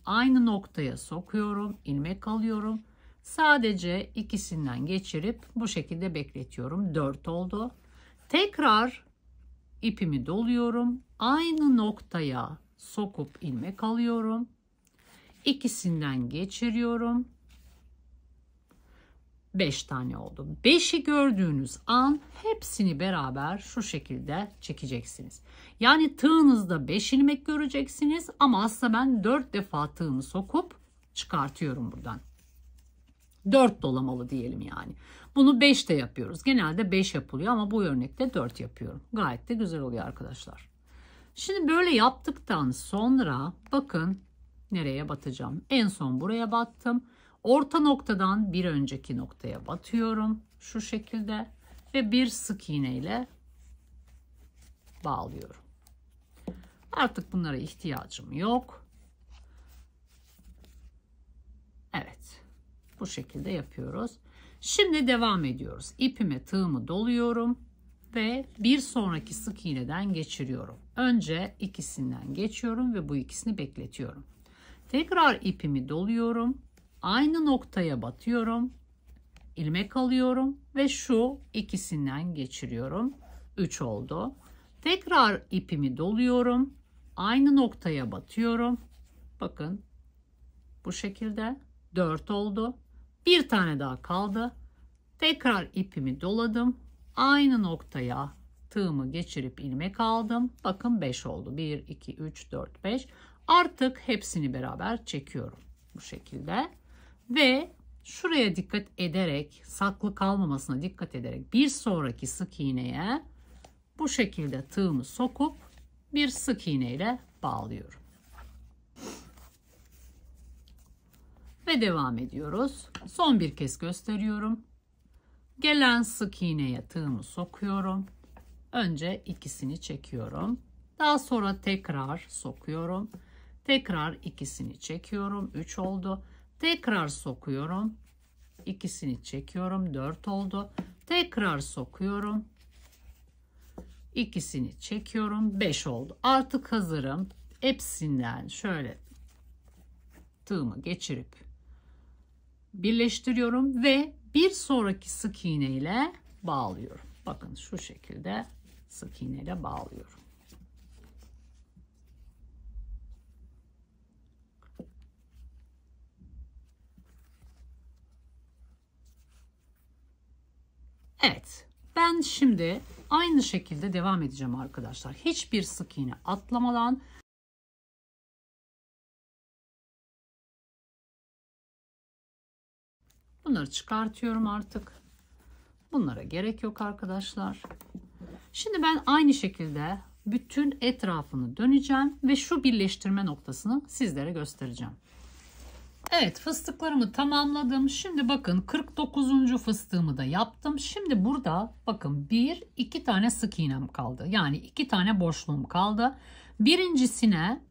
Aynı noktaya sokuyorum. İlmek alıyorum. Sadece ikisinden geçirip bu şekilde bekletiyorum. 4 oldu. Tekrar ipimi doluyorum. Aynı noktaya sokup ilmek alıyorum. İkisinden geçiriyorum. 5 tane oldu. 5'i gördüğünüz an hepsini beraber şu şekilde çekeceksiniz. Yani tığınızda 5 ilmek göreceksiniz ama aslında ben 4 defa tığımı sokup çıkartıyorum buradan. 4 dolamalı diyelim yani. Bunu 5 de yapıyoruz. Genelde 5 yapılıyor ama bu örnekte 4 yapıyorum. Gayet de güzel oluyor arkadaşlar. Şimdi böyle yaptıktan sonra bakın nereye batacağım. En son buraya battım. Orta noktadan bir önceki noktaya batıyorum. Şu şekilde ve bir sık iğne ile bağlıyorum. Artık bunlara ihtiyacım yok. Evet. Bu şekilde yapıyoruz. Şimdi devam ediyoruz. İpime tığımı doluyorum ve bir sonraki sık iğneden geçiriyorum. Önce ikisinden geçiyorum ve bu ikisini bekletiyorum. Tekrar ipimi doluyorum. Aynı noktaya batıyorum. İlmek alıyorum ve şu ikisinden geçiriyorum. 3 oldu. Tekrar ipimi doluyorum. Aynı noktaya batıyorum. Bakın bu şekilde 4 oldu. Bir tane daha kaldı. Tekrar ipimi doladım. Aynı noktaya tığımı geçirip ilmek aldım. Bakın 5 oldu. 1, 2, 3, 4, 5. Artık hepsini beraber çekiyorum. Bu şekilde. Ve şuraya dikkat ederek, saklı kalmamasına dikkat ederek bir sonraki sık iğneye bu şekilde tığımı sokup bir sık iğne ile bağlıyorum. Ve devam ediyoruz. Son bir kez gösteriyorum. Gelen sık iğneye tığımı sokuyorum. Önce ikisini çekiyorum. Daha sonra tekrar sokuyorum. Tekrar ikisini çekiyorum. 3 oldu. Tekrar sokuyorum. İkisini çekiyorum. 4 oldu. Tekrar sokuyorum. İkisini çekiyorum. 5 oldu. Artık hazırım. Hepsinden şöyle tığımı geçirip birleştiriyorum ve bir sonraki sık iğne ile bağlıyorum. Bakın şu şekilde sık iğne ile bağlıyorum. Evet, ben şimdi aynı şekilde devam edeceğim arkadaşlar. Hiçbir sık iğne atlamadan. Bunları çıkartıyorum artık. Bunlara gerek yok arkadaşlar. Şimdi ben aynı şekilde bütün etrafını döneceğim ve şu birleştirme noktasını sizlere göstereceğim. Evet, fıstıklarımı tamamladım. Şimdi bakın 49. fıstığımı da yaptım. Şimdi burada bakın 2 tane sık iğnem kaldı. Yani 2 tane boşluğum kaldı. Birincisine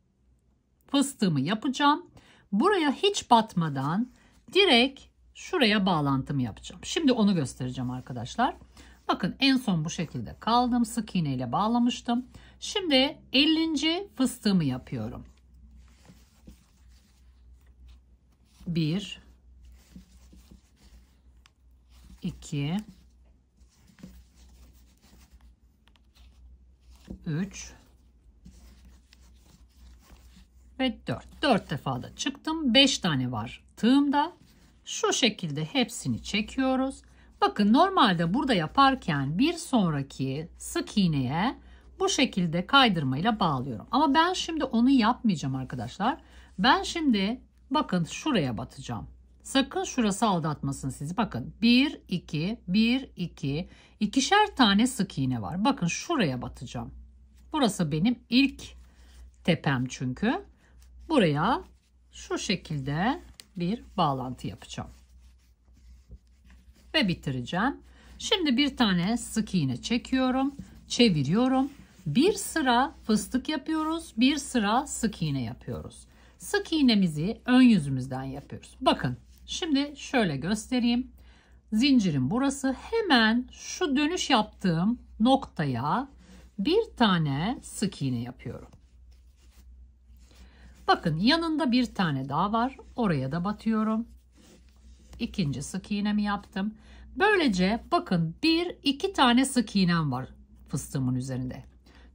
fıstığımı yapacağım. Buraya hiç batmadan direkt şuraya bağlantımı yapacağım. Şimdi onu göstereceğim arkadaşlar. Bakın en son bu şekilde kaldım. Sık iğne ile bağlamıştım. Şimdi 50. fıstığımı yapıyorum. 1 2 3 ve 4 defa da çıktım. 5 tane var tığımda. Şu şekilde hepsini çekiyoruz. Bakın normalde burada yaparken bir sonraki sık iğneye bu şekilde kaydırmayla bağlıyorum. Ama ben şimdi onu yapmayacağım arkadaşlar. Ben şimdi bakın şuraya batacağım. Sakın şurası aldatmasın sizi. Bakın 1 2 1 2 ikişer tane sık iğne var. Bakın şuraya batacağım. Burası benim ilk tepem çünkü. Buraya şu şekilde bir bağlantı yapacağım. Ve bitireceğim. Şimdi bir tane sık iğne çekiyorum. Çeviriyorum. Bir sıra fıstık yapıyoruz. Bir sıra sık iğne yapıyoruz. Sık iğnemizi ön yüzümüzden yapıyoruz. Bakın şimdi şöyle göstereyim. Zincirin burası, hemen şu dönüş yaptığım noktaya bir tane sık iğne yapıyorum. Bakın yanında bir tane daha var. Oraya da batıyorum. İkinci sık iğnemi yaptım. Böylece bakın 2 tane sık iğnem var fıstığımın üzerinde.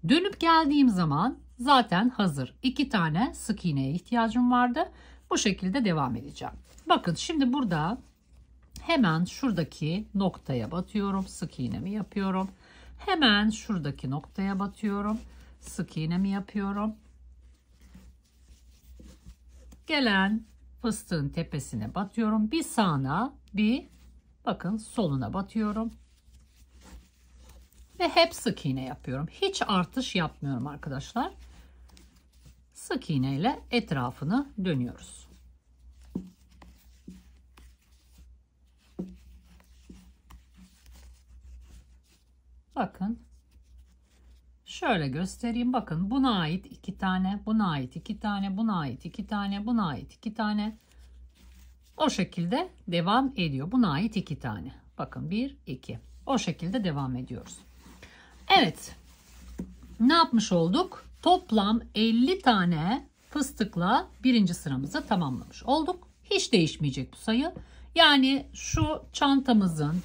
Dönüp geldiğim zaman zaten hazır. 2 tane sık iğneye ihtiyacım vardı. Bu şekilde devam edeceğim. Bakın şimdi burada hemen şuradaki noktaya batıyorum. Sık iğnemi yapıyorum. Hemen şuradaki noktaya batıyorum. Sık iğnemi yapıyorum. Gelen fıstığın tepesine batıyorum. Bir sağına bir bakın soluna batıyorum. Ve hep sık iğne yapıyorum. Hiç artış yapmıyorum arkadaşlar. Sık iğne ile etrafını dönüyoruz. Bakın. Şöyle göstereyim. Bakın buna ait 2 tane, buna ait 2 tane, buna ait 2 tane, buna ait 2 tane. O şekilde devam ediyor. Buna ait 2 tane. Bakın 1, 2. O şekilde devam ediyoruz. Evet. Ne yapmış olduk? Toplam 50 tane fıstıkla birinci sıramızı tamamlamış olduk. Hiç değişmeyecek bu sayı. Yani şu çantamızın,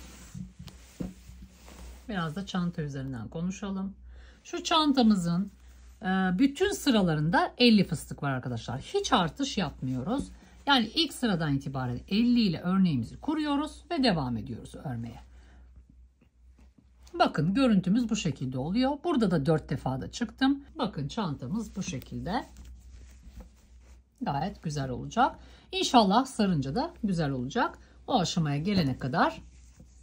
biraz da çanta üzerinden konuşalım. Şu çantamızın bütün sıralarında 50 fıstık var arkadaşlar. Hiç artış yapmıyoruz. Yani ilk sıradan itibaren 50 ile örneğimizi kuruyoruz ve devam ediyoruz örmeye. Bakın görüntümüz bu şekilde oluyor. Burada da 4 defa da çıktım. Bakın çantamız bu şekilde. Gayet güzel olacak. İnşallah sarınca da güzel olacak. O aşamaya gelene kadar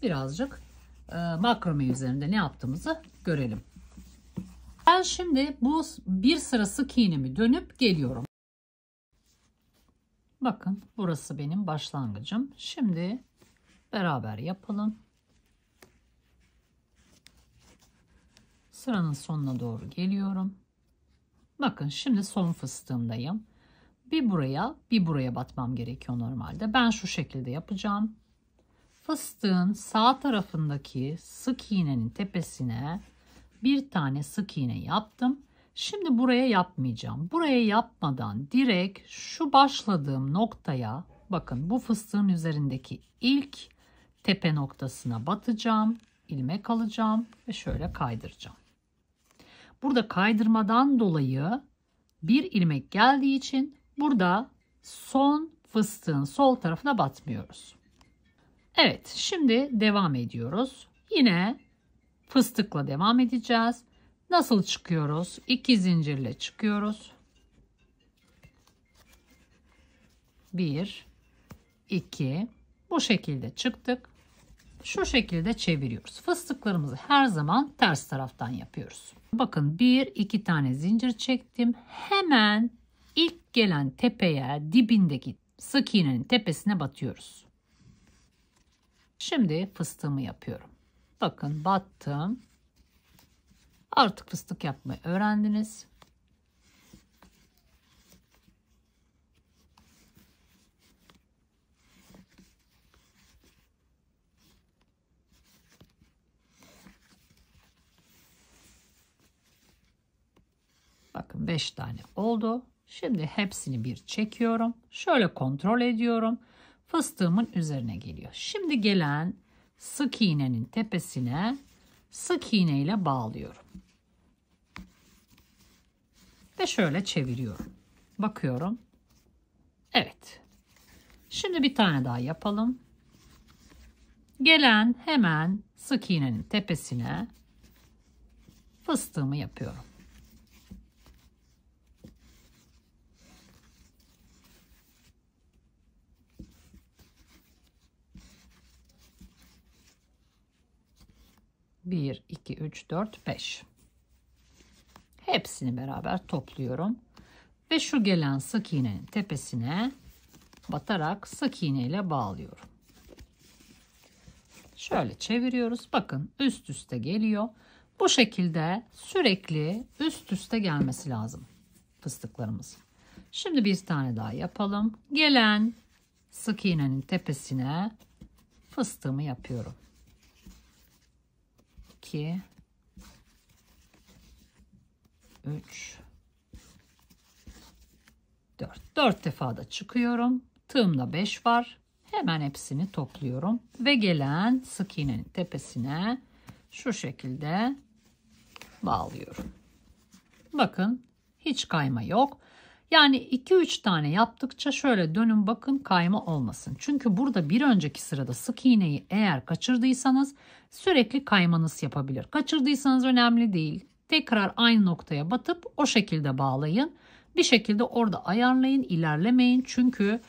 birazcık makrame üzerinde ne yaptığımızı görelim. Ben şimdi bu bir sıra sık iğnemi dönüp geliyorum. Bakın burası benim başlangıcım. Şimdi beraber yapalım. Sıranın sonuna doğru geliyorum. Bakın şimdi son fıstığımdayım. Bir buraya bir buraya batmam gerekiyor normalde. Ben şu şekilde yapacağım. Fıstığın sağ tarafındaki sık iğnenin tepesine bir tane sık iğne yaptım. Şimdi buraya yapmayacağım. Buraya yapmadan direkt şu başladığım noktaya, bakın bu fıstığın üzerindeki ilk tepe noktasına batacağım. İlmek alacağım ve şöyle kaydıracağım. Burada kaydırmadan dolayı bir ilmek geldiği için burada son fıstığın sol tarafına batmıyoruz. Evet, şimdi devam ediyoruz. Yine fıstıkla devam edeceğiz. Nasıl çıkıyoruz? 2 zincirle çıkıyoruz. 1, 2. Bu şekilde çıktık. Şu şekilde çeviriyoruz. Fıstıklarımızı her zaman ters taraftan yapıyoruz. Bakın 1-2 tane zincir çektim. Hemen ilk gelen tepeye, dibindeki sık iğnenin tepesine batıyoruz. Şimdi fıstığımı yapıyorum. Bakın battım. Artık fıstık yapmayı öğrendiniz. Bakın 5 tane oldu. Şimdi hepsini bir çekiyorum. Şöyle kontrol ediyorum. Fıstığımın üzerine geliyor. Şimdi gelen sık iğnenin tepesine sık iğne ile bağlıyorum. Ve şöyle çeviriyorum. Bakıyorum. Evet. Şimdi bir tane daha yapalım. Gelen hemen sık iğnenin tepesine fıstığımı yapıyorum. Bir, iki, üç, dört, 5. Hepsini beraber topluyorum. Ve şu gelen sık iğnenin tepesine batarak sık iğne ile bağlıyorum. Şöyle çeviriyoruz. Bakın üst üste geliyor. Bu şekilde sürekli üst üste gelmesi lazım fıstıklarımız. Şimdi bir tane daha yapalım. Gelen sık iğnenin tepesine fıstığımı yapıyorum. 2, 3, 4. 4 defa da çıkıyorum. Tığımda 5 var. Hemen hepsini topluyorum. Ve gelen sık iğnenin tepesine şu şekilde bağlıyorum. Bakın hiç kayma yok. Yani 2-3 tane yaptıkça şöyle dönün bakın, kayma olmasın. Çünkü burada bir önceki sırada sık iğneyi eğer kaçırdıysanız sürekli kaymanız yapabilir. Kaçırdıysanız önemli değil. Tekrar aynı noktaya batıp o şekilde bağlayın. Bir şekilde orada ayarlayın, ilerlemeyin. Çünkü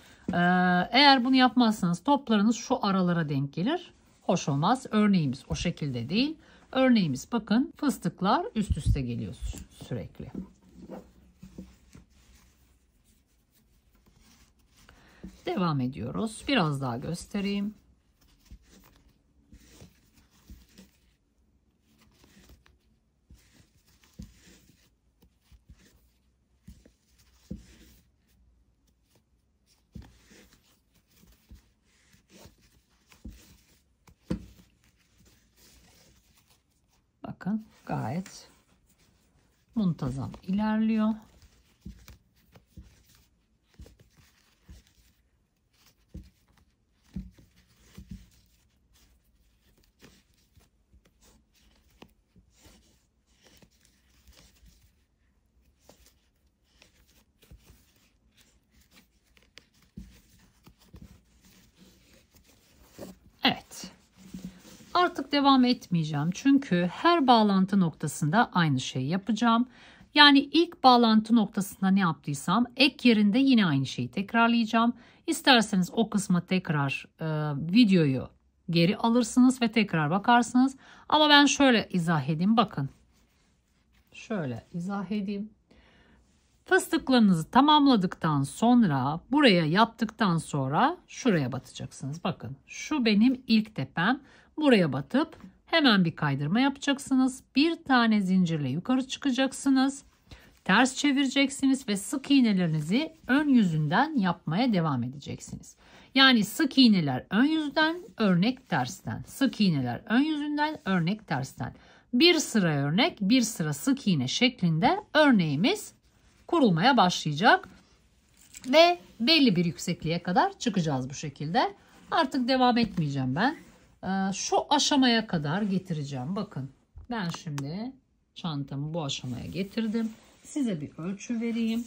eğer bunu yapmazsanız toplarınız şu aralara denk gelir. Hoş olmaz. Örneğimiz o şekilde değil. Örneğimiz bakın fıstıklar üst üste geliyor sürekli. Devam ediyoruz. Biraz daha göstereyim. Bakın gayet muntazam ilerliyor. Evet. Artık devam etmeyeceğim. Çünkü her bağlantı noktasında aynı şeyi yapacağım. Yani ilk bağlantı noktasında ne yaptıysam ek yerinde yine aynı şeyi tekrarlayacağım. İsterseniz o kısma tekrar videoyu geri alırsınız ve tekrar bakarsınız. Ama ben şöyle izah edeyim. Bakın. Şöyle izah edeyim. Fıstıklarınızı tamamladıktan sonra buraya yaptıktan sonra şuraya batacaksınız. Bakın şu benim ilk tepem. Buraya batıp Hemen bir kaydırma yapacaksınız. Bir tane zincirle yukarı çıkacaksınız. Ters çevireceksiniz ve sık iğnelerinizi ön yüzünden yapmaya devam edeceksiniz. Yani sık iğneler ön yüzden, örnek tersten. Sık iğneler ön yüzünden, örnek tersten. Bir sıra örnek, bir sıra sık iğne şeklinde örneğimiz kurulmaya başlayacak. Ve belli bir yüksekliğe kadar çıkacağız bu şekilde. Artık devam etmeyeceğim ben. Şu aşamaya kadar getireceğim. Bakın ben şimdi çantamı bu aşamaya getirdim. Size bir ölçü vereyim.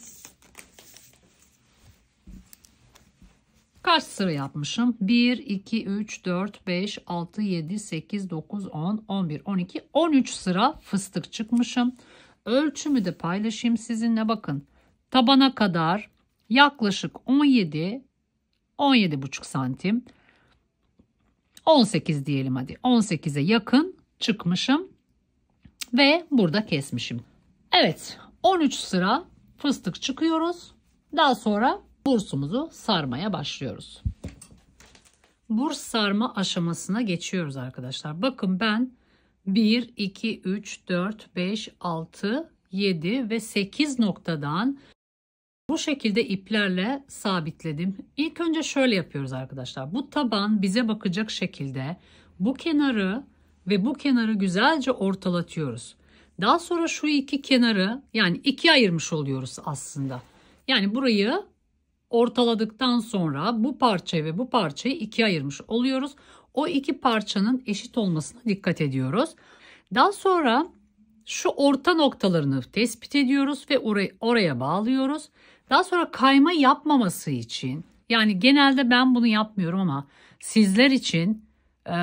Kaç sıra yapmışım? 1, 2, 3, 4, 5, 6, 7, 8, 9, 10, 11, 12, 13 sıra fıstık çıkmışım. Ölçümü de paylaşayım sizinle. Bakın tabana kadar yaklaşık 17, 17,5 santim. 18 diyelim hadi. 18'e yakın çıkmışım. Ve burada kesmişim. Evet, 13 sıra fıstık çıkıyoruz. Daha sonra bursumuzu sarmaya başlıyoruz. Burs sarma aşamasına geçiyoruz arkadaşlar. Bakın ben 1, 2, 3, 4, 5, 6, 7 ve 8 noktadan bu şekilde iplerle sabitledim. İlk önce şöyle yapıyoruz arkadaşlar. Bu taban bize bakacak şekilde bu kenarı ve bu kenarı güzelce ortalatıyoruz. Daha sonra şu iki kenarı yani ikiye ayırmış oluyoruz aslında. Yani burayı ortaladıktan sonra bu parçayı ve bu parçayı ikiye ayırmış oluyoruz. O iki parçanın eşit olmasına dikkat ediyoruz. Daha sonra şu orta noktalarını tespit ediyoruz ve oraya bağlıyoruz. Daha sonra kayma yapmaması için, yani genelde ben bunu yapmıyorum ama sizler için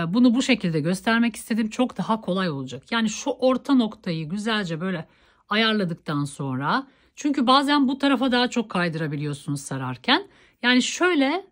bunu bu şekilde göstermek istedim. Çok daha kolay olacak. Yani şu orta noktayı güzelce böyle ayarladıktan sonra, çünkü bazen bu tarafa daha çok kaydırabiliyorsunuz sararken. Yani şöyle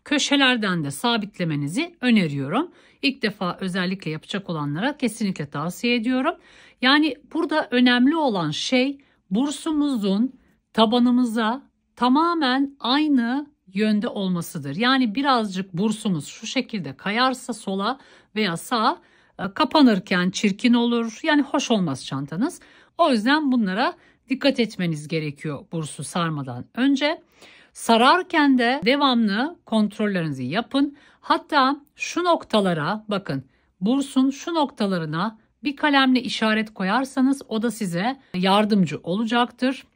köşelerden de sabitlemenizi öneriyorum. İlk defa özellikle yapacak olanlara kesinlikle tavsiye ediyorum. Yani burada önemli olan şey bursumuzun tabanımıza tamamen aynı yönde olmasıdır. Yani birazcık bursumuz şu şekilde kayarsa sola veya sağa kapanırken çirkin olur. Yani hoş olmaz çantanız. O yüzden bunlara dikkat etmeniz gerekiyor bursu sarmadan önce. Sararken de devamlı kontrollerinizi yapın. Hatta şu noktalara bakın, bursun şu noktalarına bir kalemle işaret koyarsanız o da size yardımcı olacaktır.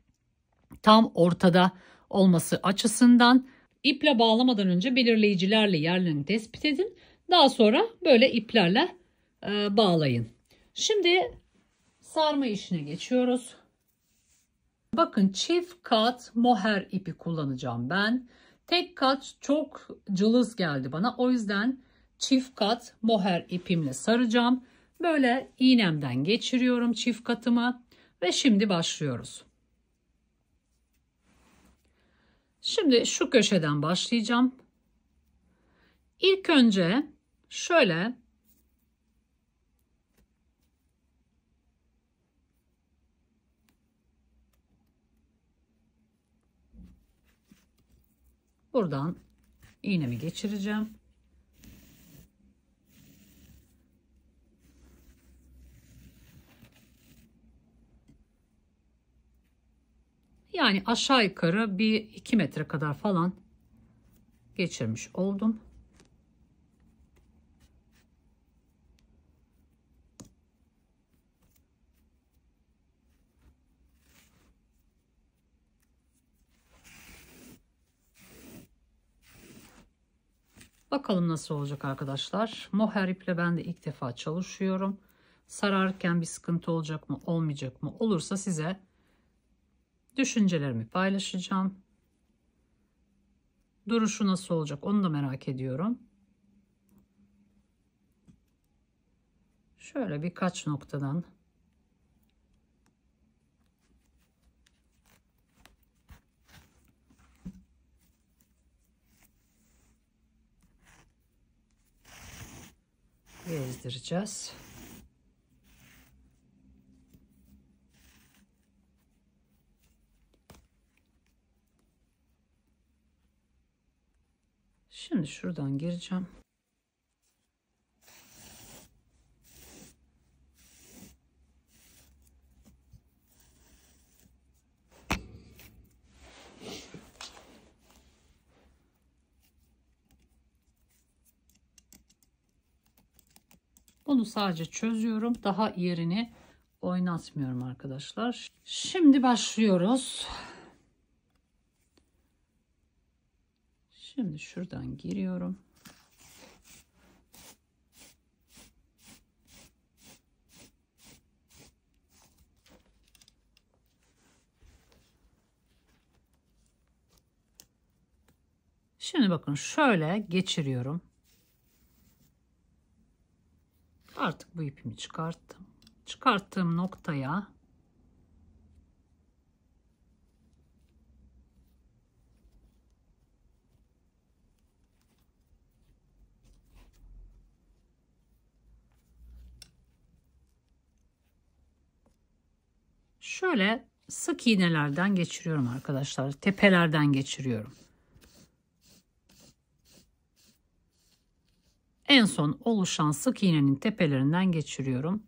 Tam ortada olması açısından iple bağlamadan önce belirleyicilerle yerlerini tespit edin. Daha sonra böyle iplerle bağlayın. Şimdi sarma işine geçiyoruz. Bakın çift kat moher ipi kullanacağım ben. Tek kat çok cılız geldi bana. O yüzden çift kat moher ipimle saracağım. Böyle iğnemden geçiriyorum çift katımı ve şimdi başlıyoruz. Şimdi şu köşeden başlayacağım. İlk önce şöyle buradan iğnemi geçireceğim. Yani aşağı yukarı bir 2 metre kadar falan geçirmiş oldum. Bakalım nasıl olacak arkadaşlar. Moher iple ben de ilk defa çalışıyorum. Sararken bir sıkıntı olacak mı, olmayacak mı? Olursa size düşüncelerimi paylaşacağım. Duruşu nasıl olacak onu da merak ediyorum. Şöyle birkaç noktadan gezdireceğiz. Şimdi şuradan gireceğim. Onu sadece çözüyorum. Daha yerini oynatmıyorum arkadaşlar. Şimdi başlıyoruz. Şimdi şuradan giriyorum. Şimdi bakın şöyle geçiriyorum. Artık bu ipimi çıkarttım. Çıkarttığım noktaya şöyle sık iğnelerden geçiriyorum arkadaşlar. Tepelerden geçiriyorum. En son oluşan sık iğnenin tepelerinden geçiriyorum.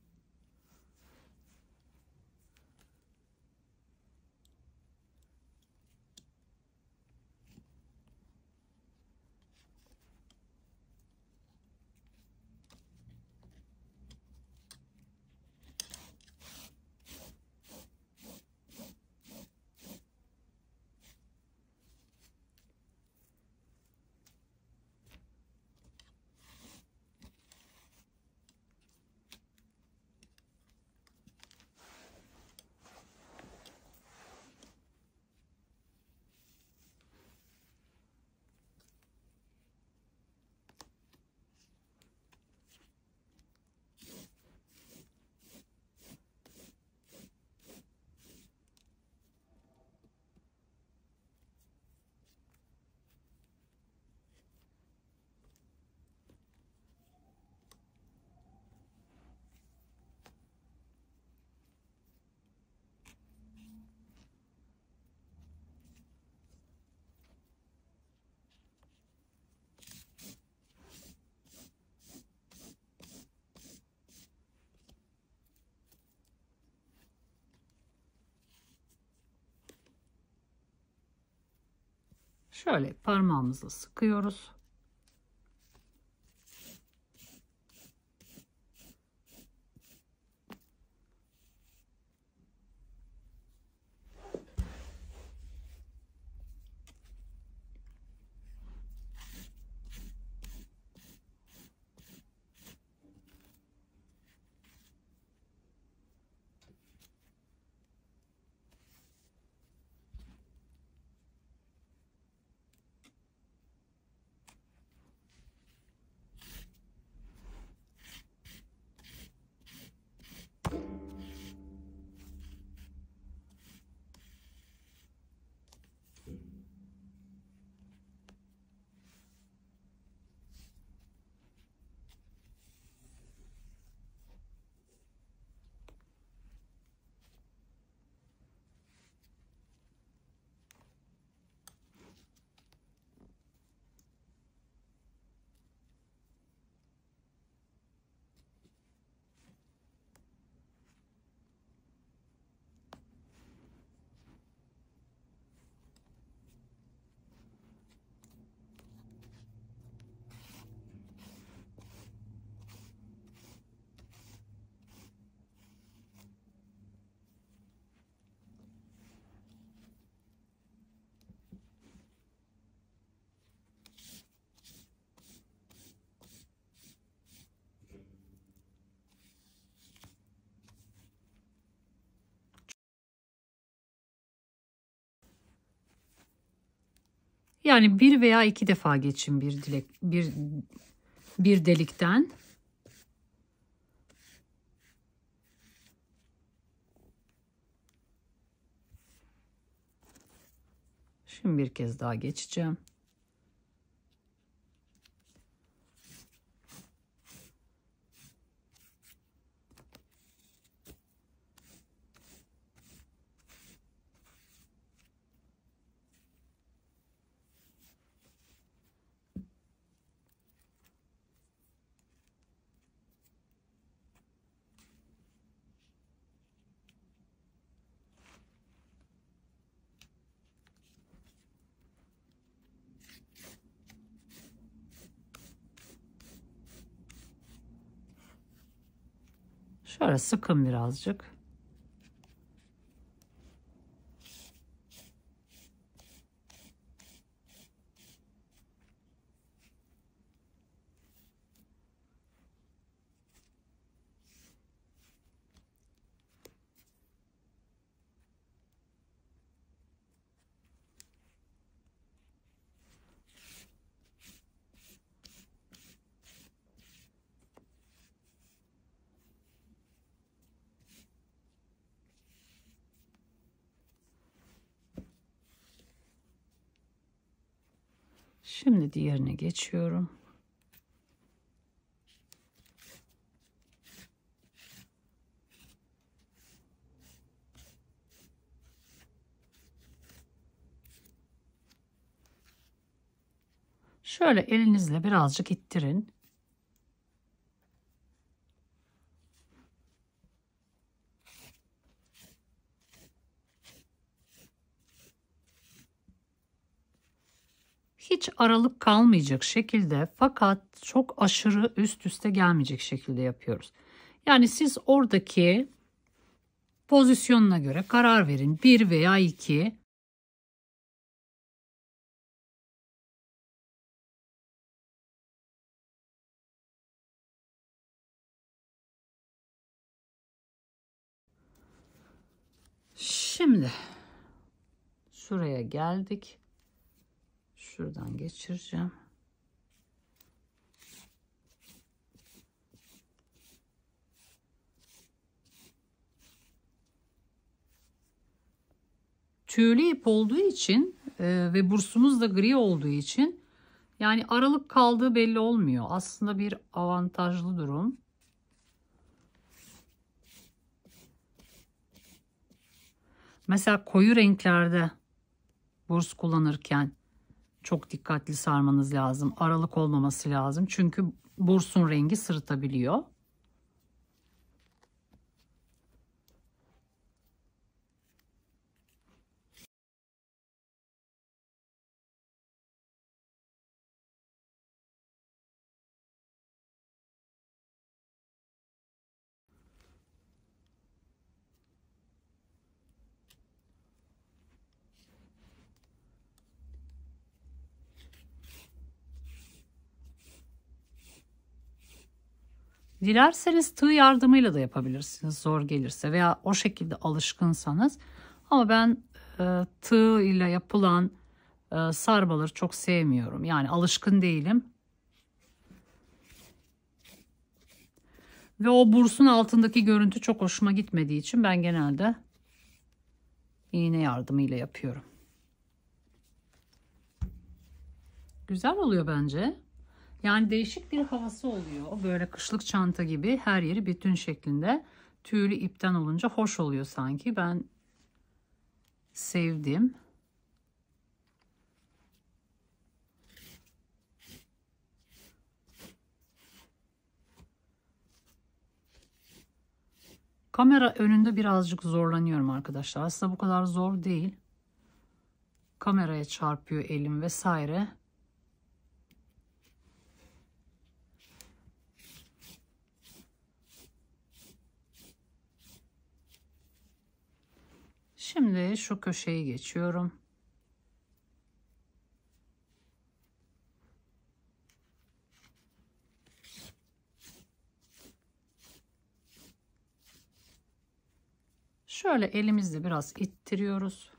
Şöyle parmağımızla sıkıyoruz. Yani bir veya iki defa geçin bir delikten. Şimdi bir kez daha geçeceğim. Şöyle sıkın birazcık. Şimdi diğerine geçiyorum. Şöyle elinizle birazcık ittirin. Hiç aralık kalmayacak şekilde, fakat çok aşırı üst üste gelmeyecek şekilde yapıyoruz. Yani siz oradaki pozisyonuna göre karar verin. 1 veya 2. Şimdi şuraya geldik. Şuradan geçireceğim. Tüylü ip olduğu için ve bursumuz da gri olduğu için yani aralık kaldığı belli olmuyor. Aslında bir avantajlı durum. Mesela koyu renklerde burs kullanırken çok dikkatli sarmanız lazım. Aralık olmaması lazım. Çünkü bursun rengi sırıtabiliyor. Dilerseniz tığ yardımıyla da yapabilirsiniz zor gelirse veya o şekilde alışkınsanız. Ama ben tığ ile yapılan sarmaları çok sevmiyorum. Yani alışkın değilim. Ve o bursun altındaki görüntü çok hoşuma gitmediği için ben genelde iğne yardımıyla yapıyorum. Güzel oluyor bence. Yani değişik bir havası oluyor. Böyle kışlık çanta gibi her yeri bütün şeklinde. Tüylü ipten olunca hoş oluyor sanki. Ben sevdim. Kamera önünde birazcık zorlanıyorum arkadaşlar. Aslında bu kadar zor değil. Kameraya çarpıyor elim vesaire. Şimdi şu köşeyi geçiyorum. Şöyle elimizle biraz ittiriyoruz.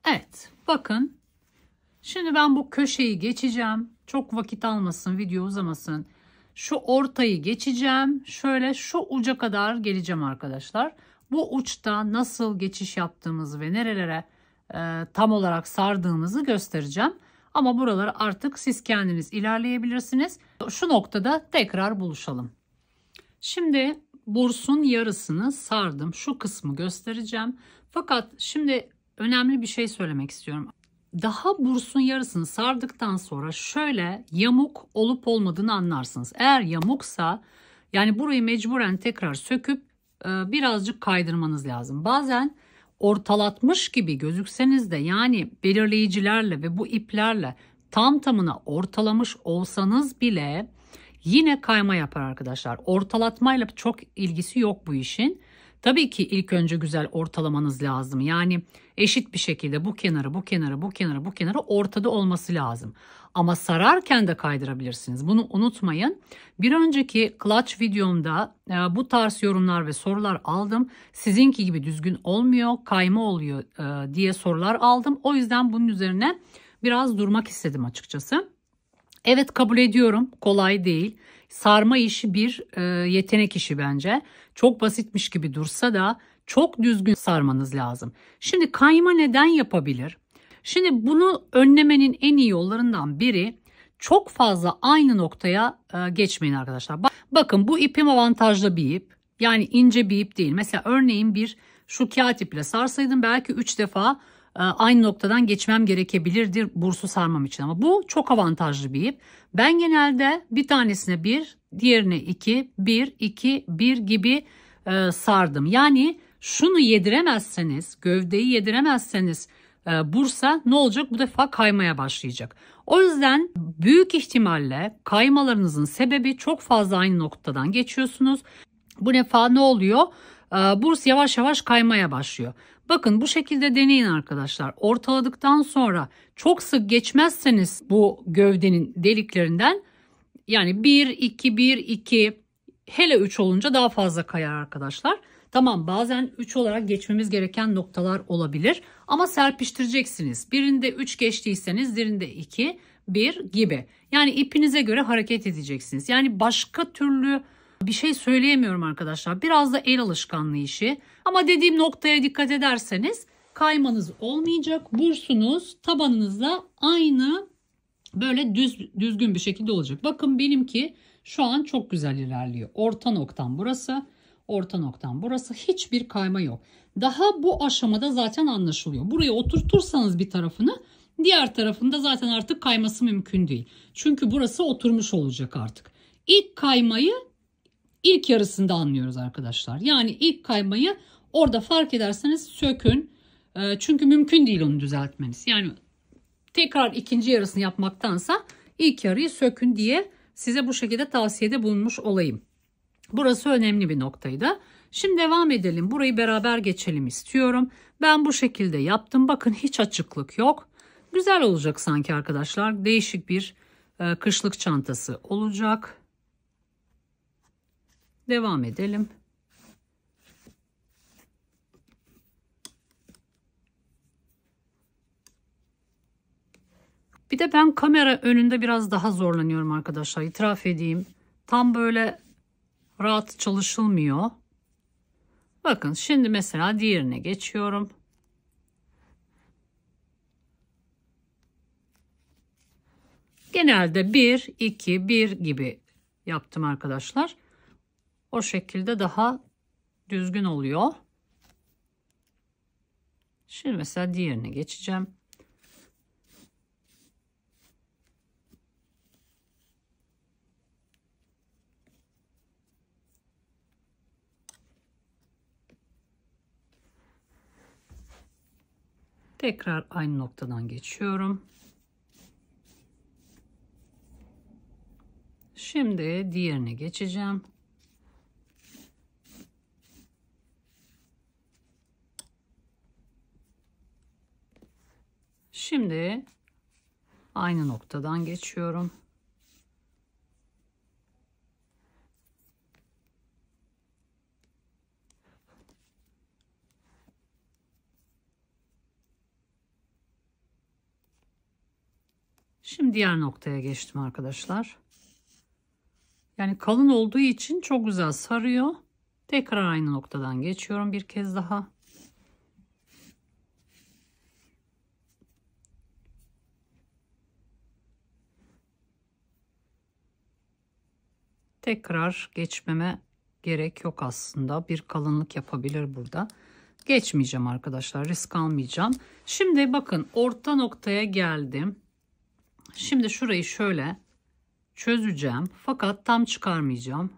Evet, bakın. Şimdi ben bu köşeyi geçeceğim. Çok vakit almasın, video uzamasın. Şu ortayı geçeceğim. Şöyle şu uca kadar geleceğim arkadaşlar. Bu uçta nasıl geçiş yaptığımızı ve nerelere tam olarak sardığımızı göstereceğim. Ama buraları artık siz kendiniz ilerleyebilirsiniz. Şu noktada tekrar buluşalım. Şimdi bursun yarısını sardım. Şu kısmı göstereceğim. Fakat şimdi önemli bir şey söylemek istiyorum. Daha bursun yarısını sardıktan sonra şöyle yamuk olup olmadığını anlarsınız. Eğer yamuksa yani burayı mecburen tekrar söküp birazcık kaydırmanız lazım. Bazen ortalatmış gibi gözükseniz de yani belirleyicilerle ve bu iplerle tam tamına ortalamış olsanız bile yine kayma yapar arkadaşlar. Ortalatmayla çok ilgisi yok bu işin. Tabii ki ilk önce güzel ortalamanız lazım. Yani eşit bir şekilde bu kenarı, bu kenarı, bu kenarı, bu kenarı ortada olması lazım. Ama sararken de kaydırabilirsiniz. Bunu unutmayın. Bir önceki clutch videomda bu tarz yorumlar ve sorular aldım. Sizinki gibi düzgün olmuyor, kayma oluyor diye sorular aldım. O yüzden bunun üzerine biraz durmak istedim açıkçası. Evet, kabul ediyorum, kolay değil. Sarma işi bir yetenek işi bence. Çok basitmiş gibi dursa da çok düzgün sarmanız lazım. Şimdi kayma neden yapabilir? Şimdi bunu önlemenin en iyi yollarından biri çok fazla aynı noktaya geçmeyin arkadaşlar. Bakın bu ipim avantajlı bir ip. Yani ince bir ip değil. Mesela örneğin bir şu kağıt iple sarsaydım belki 3 defa aynı noktadan geçmem gerekebilirdir bursu sarmam için, ama bu çok avantajlı bir ip. Ben genelde bir tanesine 1, diğerine 2, 1, 2, 1 gibi sardım. Yani şunu yediremezseniz, gövdeyi yediremezseniz bursa ne olacak? Bu defa kaymaya başlayacak. O yüzden büyük ihtimalle kaymalarınızın sebebi çok fazla aynı noktadan geçiyorsunuz. Bu defa ne oluyor? Burs yavaş yavaş kaymaya başlıyor. Bakın bu şekilde deneyin arkadaşlar. Ortaladıktan sonra çok sık geçmezseniz bu gövdenin deliklerinden, yani 1, 2, 1, 2, hele 3 olunca daha fazla kayar arkadaşlar. Tamam, bazen 3 olarak geçmemiz gereken noktalar olabilir ama serpiştireceksiniz. Birinde 3 geçtiyseniz diğerinde 2, 1 gibi. Yani ipinize göre hareket edeceksiniz. Yani başka türlü bir şey söyleyemiyorum arkadaşlar. Biraz da el alışkanlığı işi. Ama dediğim noktaya dikkat ederseniz kaymanız olmayacak. Bursunuz tabanınızla aynı böyle düzgün bir şekilde olacak. Bakın benimki şu an çok güzel ilerliyor. Orta noktam burası. Orta noktam burası. Hiçbir kayma yok. Daha bu aşamada zaten anlaşılıyor. Buraya oturtursanız bir tarafını, diğer tarafında zaten artık kayması mümkün değil. Çünkü burası oturmuş olacak artık. İlk kaymayı İlk yarısında anlıyoruz arkadaşlar. Yani ilk kaymayı orada fark ederseniz sökün. Çünkü mümkün değil onu düzeltmeniz. Yani tekrar ikinci yarısını yapmaktansa ilk yarıyı sökün diye size bu şekilde tavsiyede bulunmuş olayım. Burası önemli bir noktaydı. Şimdi devam edelim. Burayı beraber geçelim istiyorum. Ben bu şekilde yaptım. Bakın hiç açıklık yok. Güzel olacak sanki arkadaşlar. Değişik bir kışlık çantası olacak. Devam edelim. Bir de ben kamera önünde biraz daha zorlanıyorum arkadaşlar. İtiraf edeyim. Tam böyle rahat çalışılmıyor. Bakın şimdi mesela diğerine geçiyorum. Genelde 1, 2, 1 gibi yaptım arkadaşlar. O şekilde daha düzgün oluyor. Şimdi mesela diğerine geçeceğim. Tekrar aynı noktadan geçiyorum. Şimdi diğerine geçeceğim. Şimdi aynı noktadan geçiyorum. Şimdi diğer noktaya geçtim arkadaşlar. Yani kalın olduğu için çok güzel sarıyor. Tekrar aynı noktadan geçiyorum bir kez daha. Tekrar geçmeme gerek yok aslında. Bir kalınlık yapabilir burada. Geçmeyeceğim arkadaşlar. Risk almayacağım. Şimdi bakın orta noktaya geldim. Şimdi şurayı şöyle çözeceğim. Fakat tam çıkarmayacağım.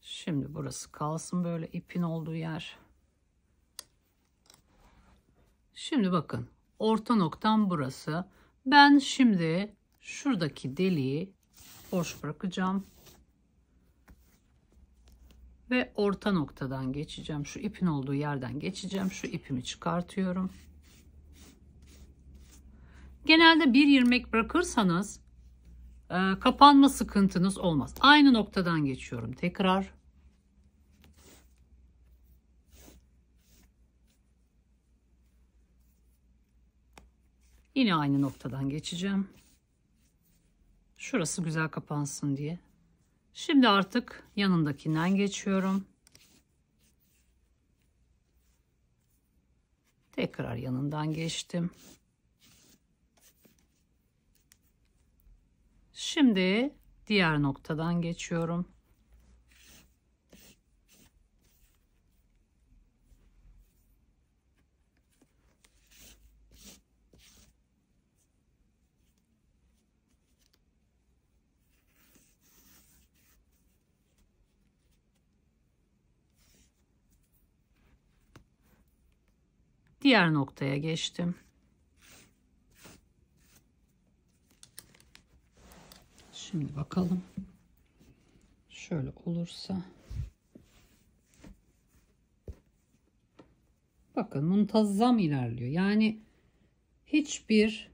Şimdi burası kalsın böyle ipin olduğu yer. Şimdi bakın orta noktam burası. Ben şimdi şuradaki deliği boş bırakacağım. Ve orta noktadan geçeceğim. Şu ipin olduğu yerden geçeceğim. Şu ipimi çıkartıyorum. Genelde bir ilmek bırakırsanız kapanma sıkıntınız olmaz. Aynı noktadan geçiyorum tekrar. Yine aynı noktadan geçeceğim. Şurası güzel kapansın diye. Şimdi artık yanındakinden geçiyorum. Tekrar yanından geçtim. Şimdi diğer noktadan geçiyorum. Diğer noktaya geçtim. Şimdi bakalım. Şöyle olursa. Bakın muntazam ilerliyor. Yani hiçbir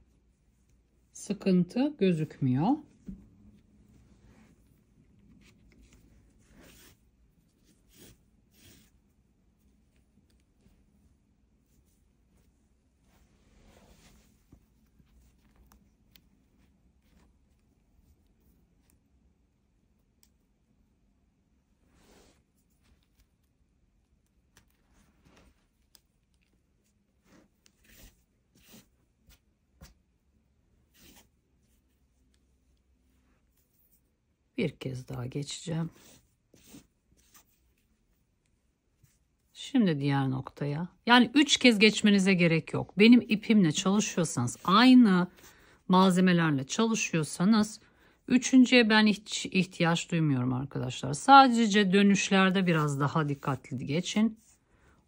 sıkıntı gözükmüyor. Bir kez daha geçeceğim. Şimdi diğer noktaya. Yani 3 kez geçmenize gerek yok. Benim ipimle çalışıyorsanız, aynı malzemelerle çalışıyorsanız üçüncüye ben hiç ihtiyaç duymuyorum arkadaşlar. Sadece dönüşlerde biraz daha dikkatli geçin.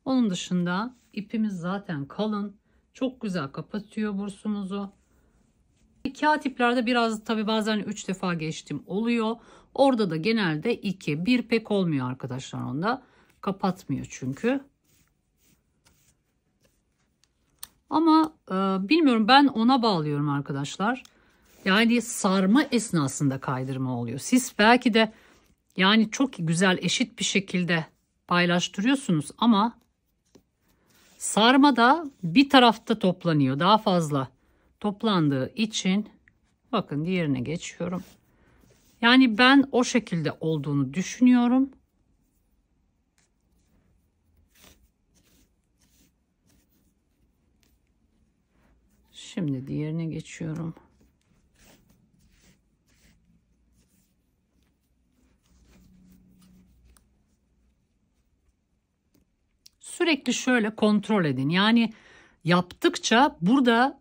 Onun dışında ipimiz zaten kalın. Çok güzel kapatıyor bursumuzu. Kağıt iplerde biraz tabi bazen 3 defa geçtim oluyor. Orada da genelde 2. 1 pek olmuyor arkadaşlar onda. Kapatmıyor çünkü. Ama bilmiyorum, ben ona bağlıyorum arkadaşlar. Yani sarma esnasında kaydırma oluyor. Siz belki de yani çok güzel eşit bir şekilde paylaştırıyorsunuz ama sarmada bir tarafta toplanıyor. Daha fazla toplandığı için bakın diğerine geçiyorum. Yani ben o şekilde olduğunu düşünüyorum. Şimdi diğerine geçiyorum. Sürekli şöyle kontrol edin. Yani yaptıkça burada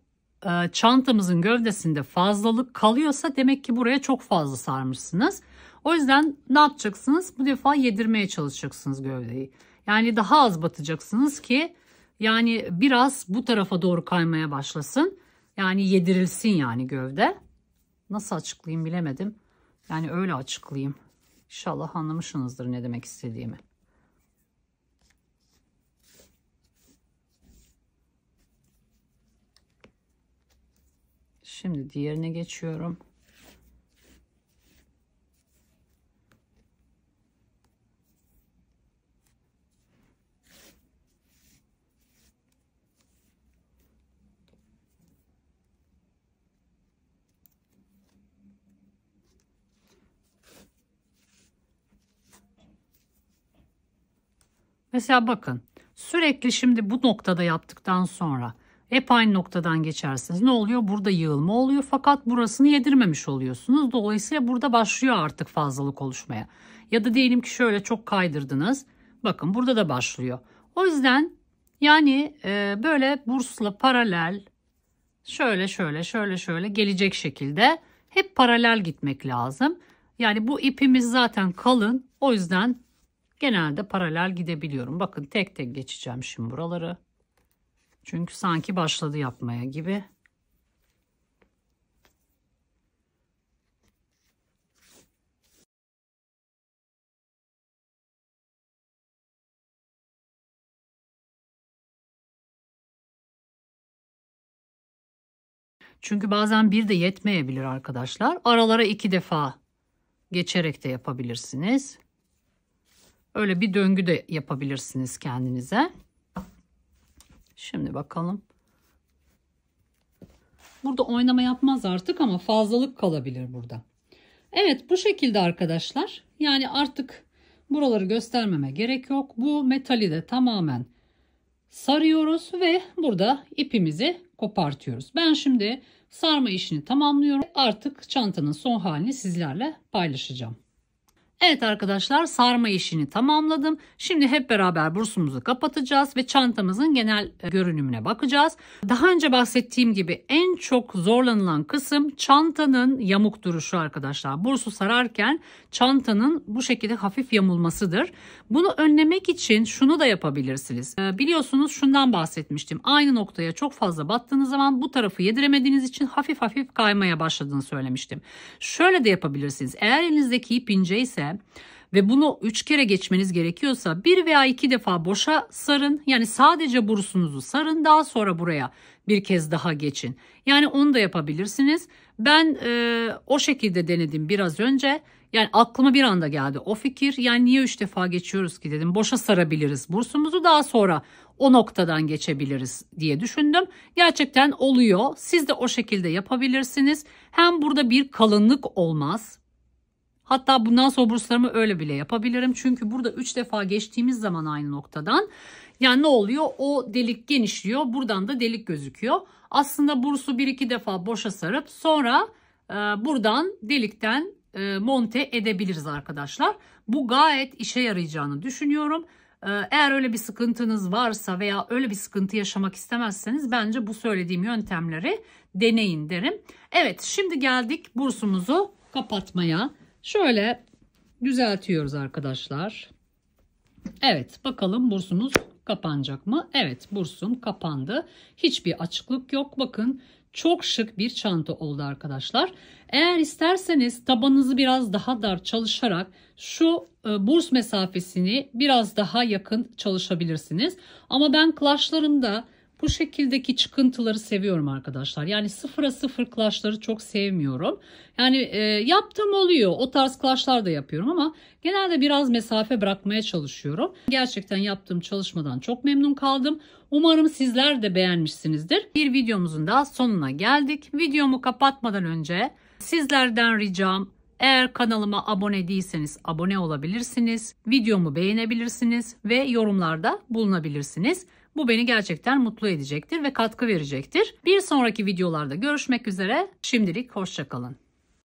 çantamızın gövdesinde fazlalık kalıyorsa demek ki buraya çok fazla sarmışsınız. O yüzden ne yapacaksınız? Bu defa yedirmeye çalışacaksınız gövdeyi. Yani daha az batacaksınız ki yani biraz bu tarafa doğru kaymaya başlasın. Yani yedirilsin yani gövde. Nasıl açıklayayım bilemedim. Yani öyle açıklayayım. İnşallah anlamışsınızdır ne demek istediğimi. Şimdi diğerine geçiyorum. Mesela bakın sürekli şimdi bu noktada yaptıktan sonra hep aynı noktadan geçersiniz. Ne oluyor? Burada yığılma oluyor fakat burasını yedirmemiş oluyorsunuz. Dolayısıyla burada başlıyor artık fazlalık oluşmaya. Ya da diyelim ki şöyle çok kaydırdınız. Bakın burada da başlıyor. O yüzden yani böyle bursla paralel şöyle gelecek şekilde hep paralel gitmek lazım. Yani bu ipimiz zaten kalın. O yüzden genelde paralel gidebiliyorum. Bakın tek tek geçeceğim şimdi buraları. Çünkü sanki başladı yapmaya gibi. Çünkü bazen bir de yetmeyebilir arkadaşlar. Aralara 2 defa geçerek de yapabilirsiniz. Öyle bir döngü de yapabilirsiniz kendinize. Şimdi bakalım. Burada oynama yapmaz artık ama fazlalık kalabilir burada. Evet, bu şekilde arkadaşlar. Yani artık buraları göstermeme gerek yok. Bu metali de tamamen sarıyoruz ve burada ipimizi kopartıyoruz. Ben şimdi sarma işini tamamlıyorum. Artık çantanın son halini sizlerle paylaşacağım. Evet arkadaşlar, sarma işini tamamladım. Şimdi hep beraber bursumuzu kapatacağız ve çantamızın genel görünümüne bakacağız. Daha önce bahsettiğim gibi en çok zorlanılan kısım çantanın yamuk duruşu arkadaşlar. Bursu sararken çantanın bu şekilde hafif yamulmasıdır. Bunu önlemek için şunu da yapabilirsiniz. Biliyorsunuz şundan bahsetmiştim. Aynı noktaya çok fazla battığınız zaman bu tarafı yediremediğiniz için hafif hafif kaymaya başladığını söylemiştim. Şöyle de yapabilirsiniz. Eğer elinizdeki ip ince ise ve bunu 3 kere geçmeniz gerekiyorsa 1 veya 2 defa boşa sarın. Yani sadece bursunuzu sarın. Daha sonra buraya bir kez daha geçin. Yani onu da yapabilirsiniz. Ben o şekilde denedim biraz önce. Yani aklıma bir anda geldi o fikir. Yani niye 3 defa geçiyoruz ki dedim. Boşa sarabiliriz bursumuzu, daha sonra o noktadan geçebiliriz diye düşündüm. Gerçekten oluyor. Siz de o şekilde yapabilirsiniz. Hem burada bir kalınlık olmaz. Hatta bundan sonra burslarımı öyle bile yapabilirim. Çünkü burada 3 defa geçtiğimiz zaman aynı noktadan yani ne oluyor? O delik genişliyor. Buradan da delik gözüküyor. Aslında bursu 1-2 defa boşa sarıp sonra buradan delikten monte edebiliriz arkadaşlar. Bu gayet işe yarayacağını düşünüyorum. Eğer öyle bir sıkıntınız varsa veya öyle bir sıkıntı yaşamak istemezseniz bence bu söylediğim yöntemleri deneyin derim. Evet, şimdi geldik bursumuzu kapatmaya. Şöyle düzeltiyoruz arkadaşlar. Evet, bakalım bursumuz kapanacak mı? Evet, bursum kapandı. Hiçbir açıklık yok. Bakın çok şık bir çanta oldu arkadaşlar. Eğer isterseniz tabanınızı biraz daha dar çalışarak şu burs mesafesini biraz daha yakın çalışabilirsiniz. Ama ben klaşlarımda bu şekildeki çıkıntıları seviyorum arkadaşlar. Yani 0'a 0 klaşları çok sevmiyorum. Yani yaptığım oluyor. O tarz klaşlar da yapıyorum ama genelde biraz mesafe bırakmaya çalışıyorum. Gerçekten yaptığım çalışmadan çok memnun kaldım. Umarım sizler de beğenmişsinizdir. Bir videomuzun daha sonuna geldik. Videomu kapatmadan önce sizlerden ricam, eğer kanalıma abone değilseniz abone olabilirsiniz. Videomu beğenebilirsiniz ve yorumlarda bulunabilirsiniz. Bu beni gerçekten mutlu edecektir ve katkı verecektir. Bir sonraki videolarda görüşmek üzere. Şimdilik hoşça kalın.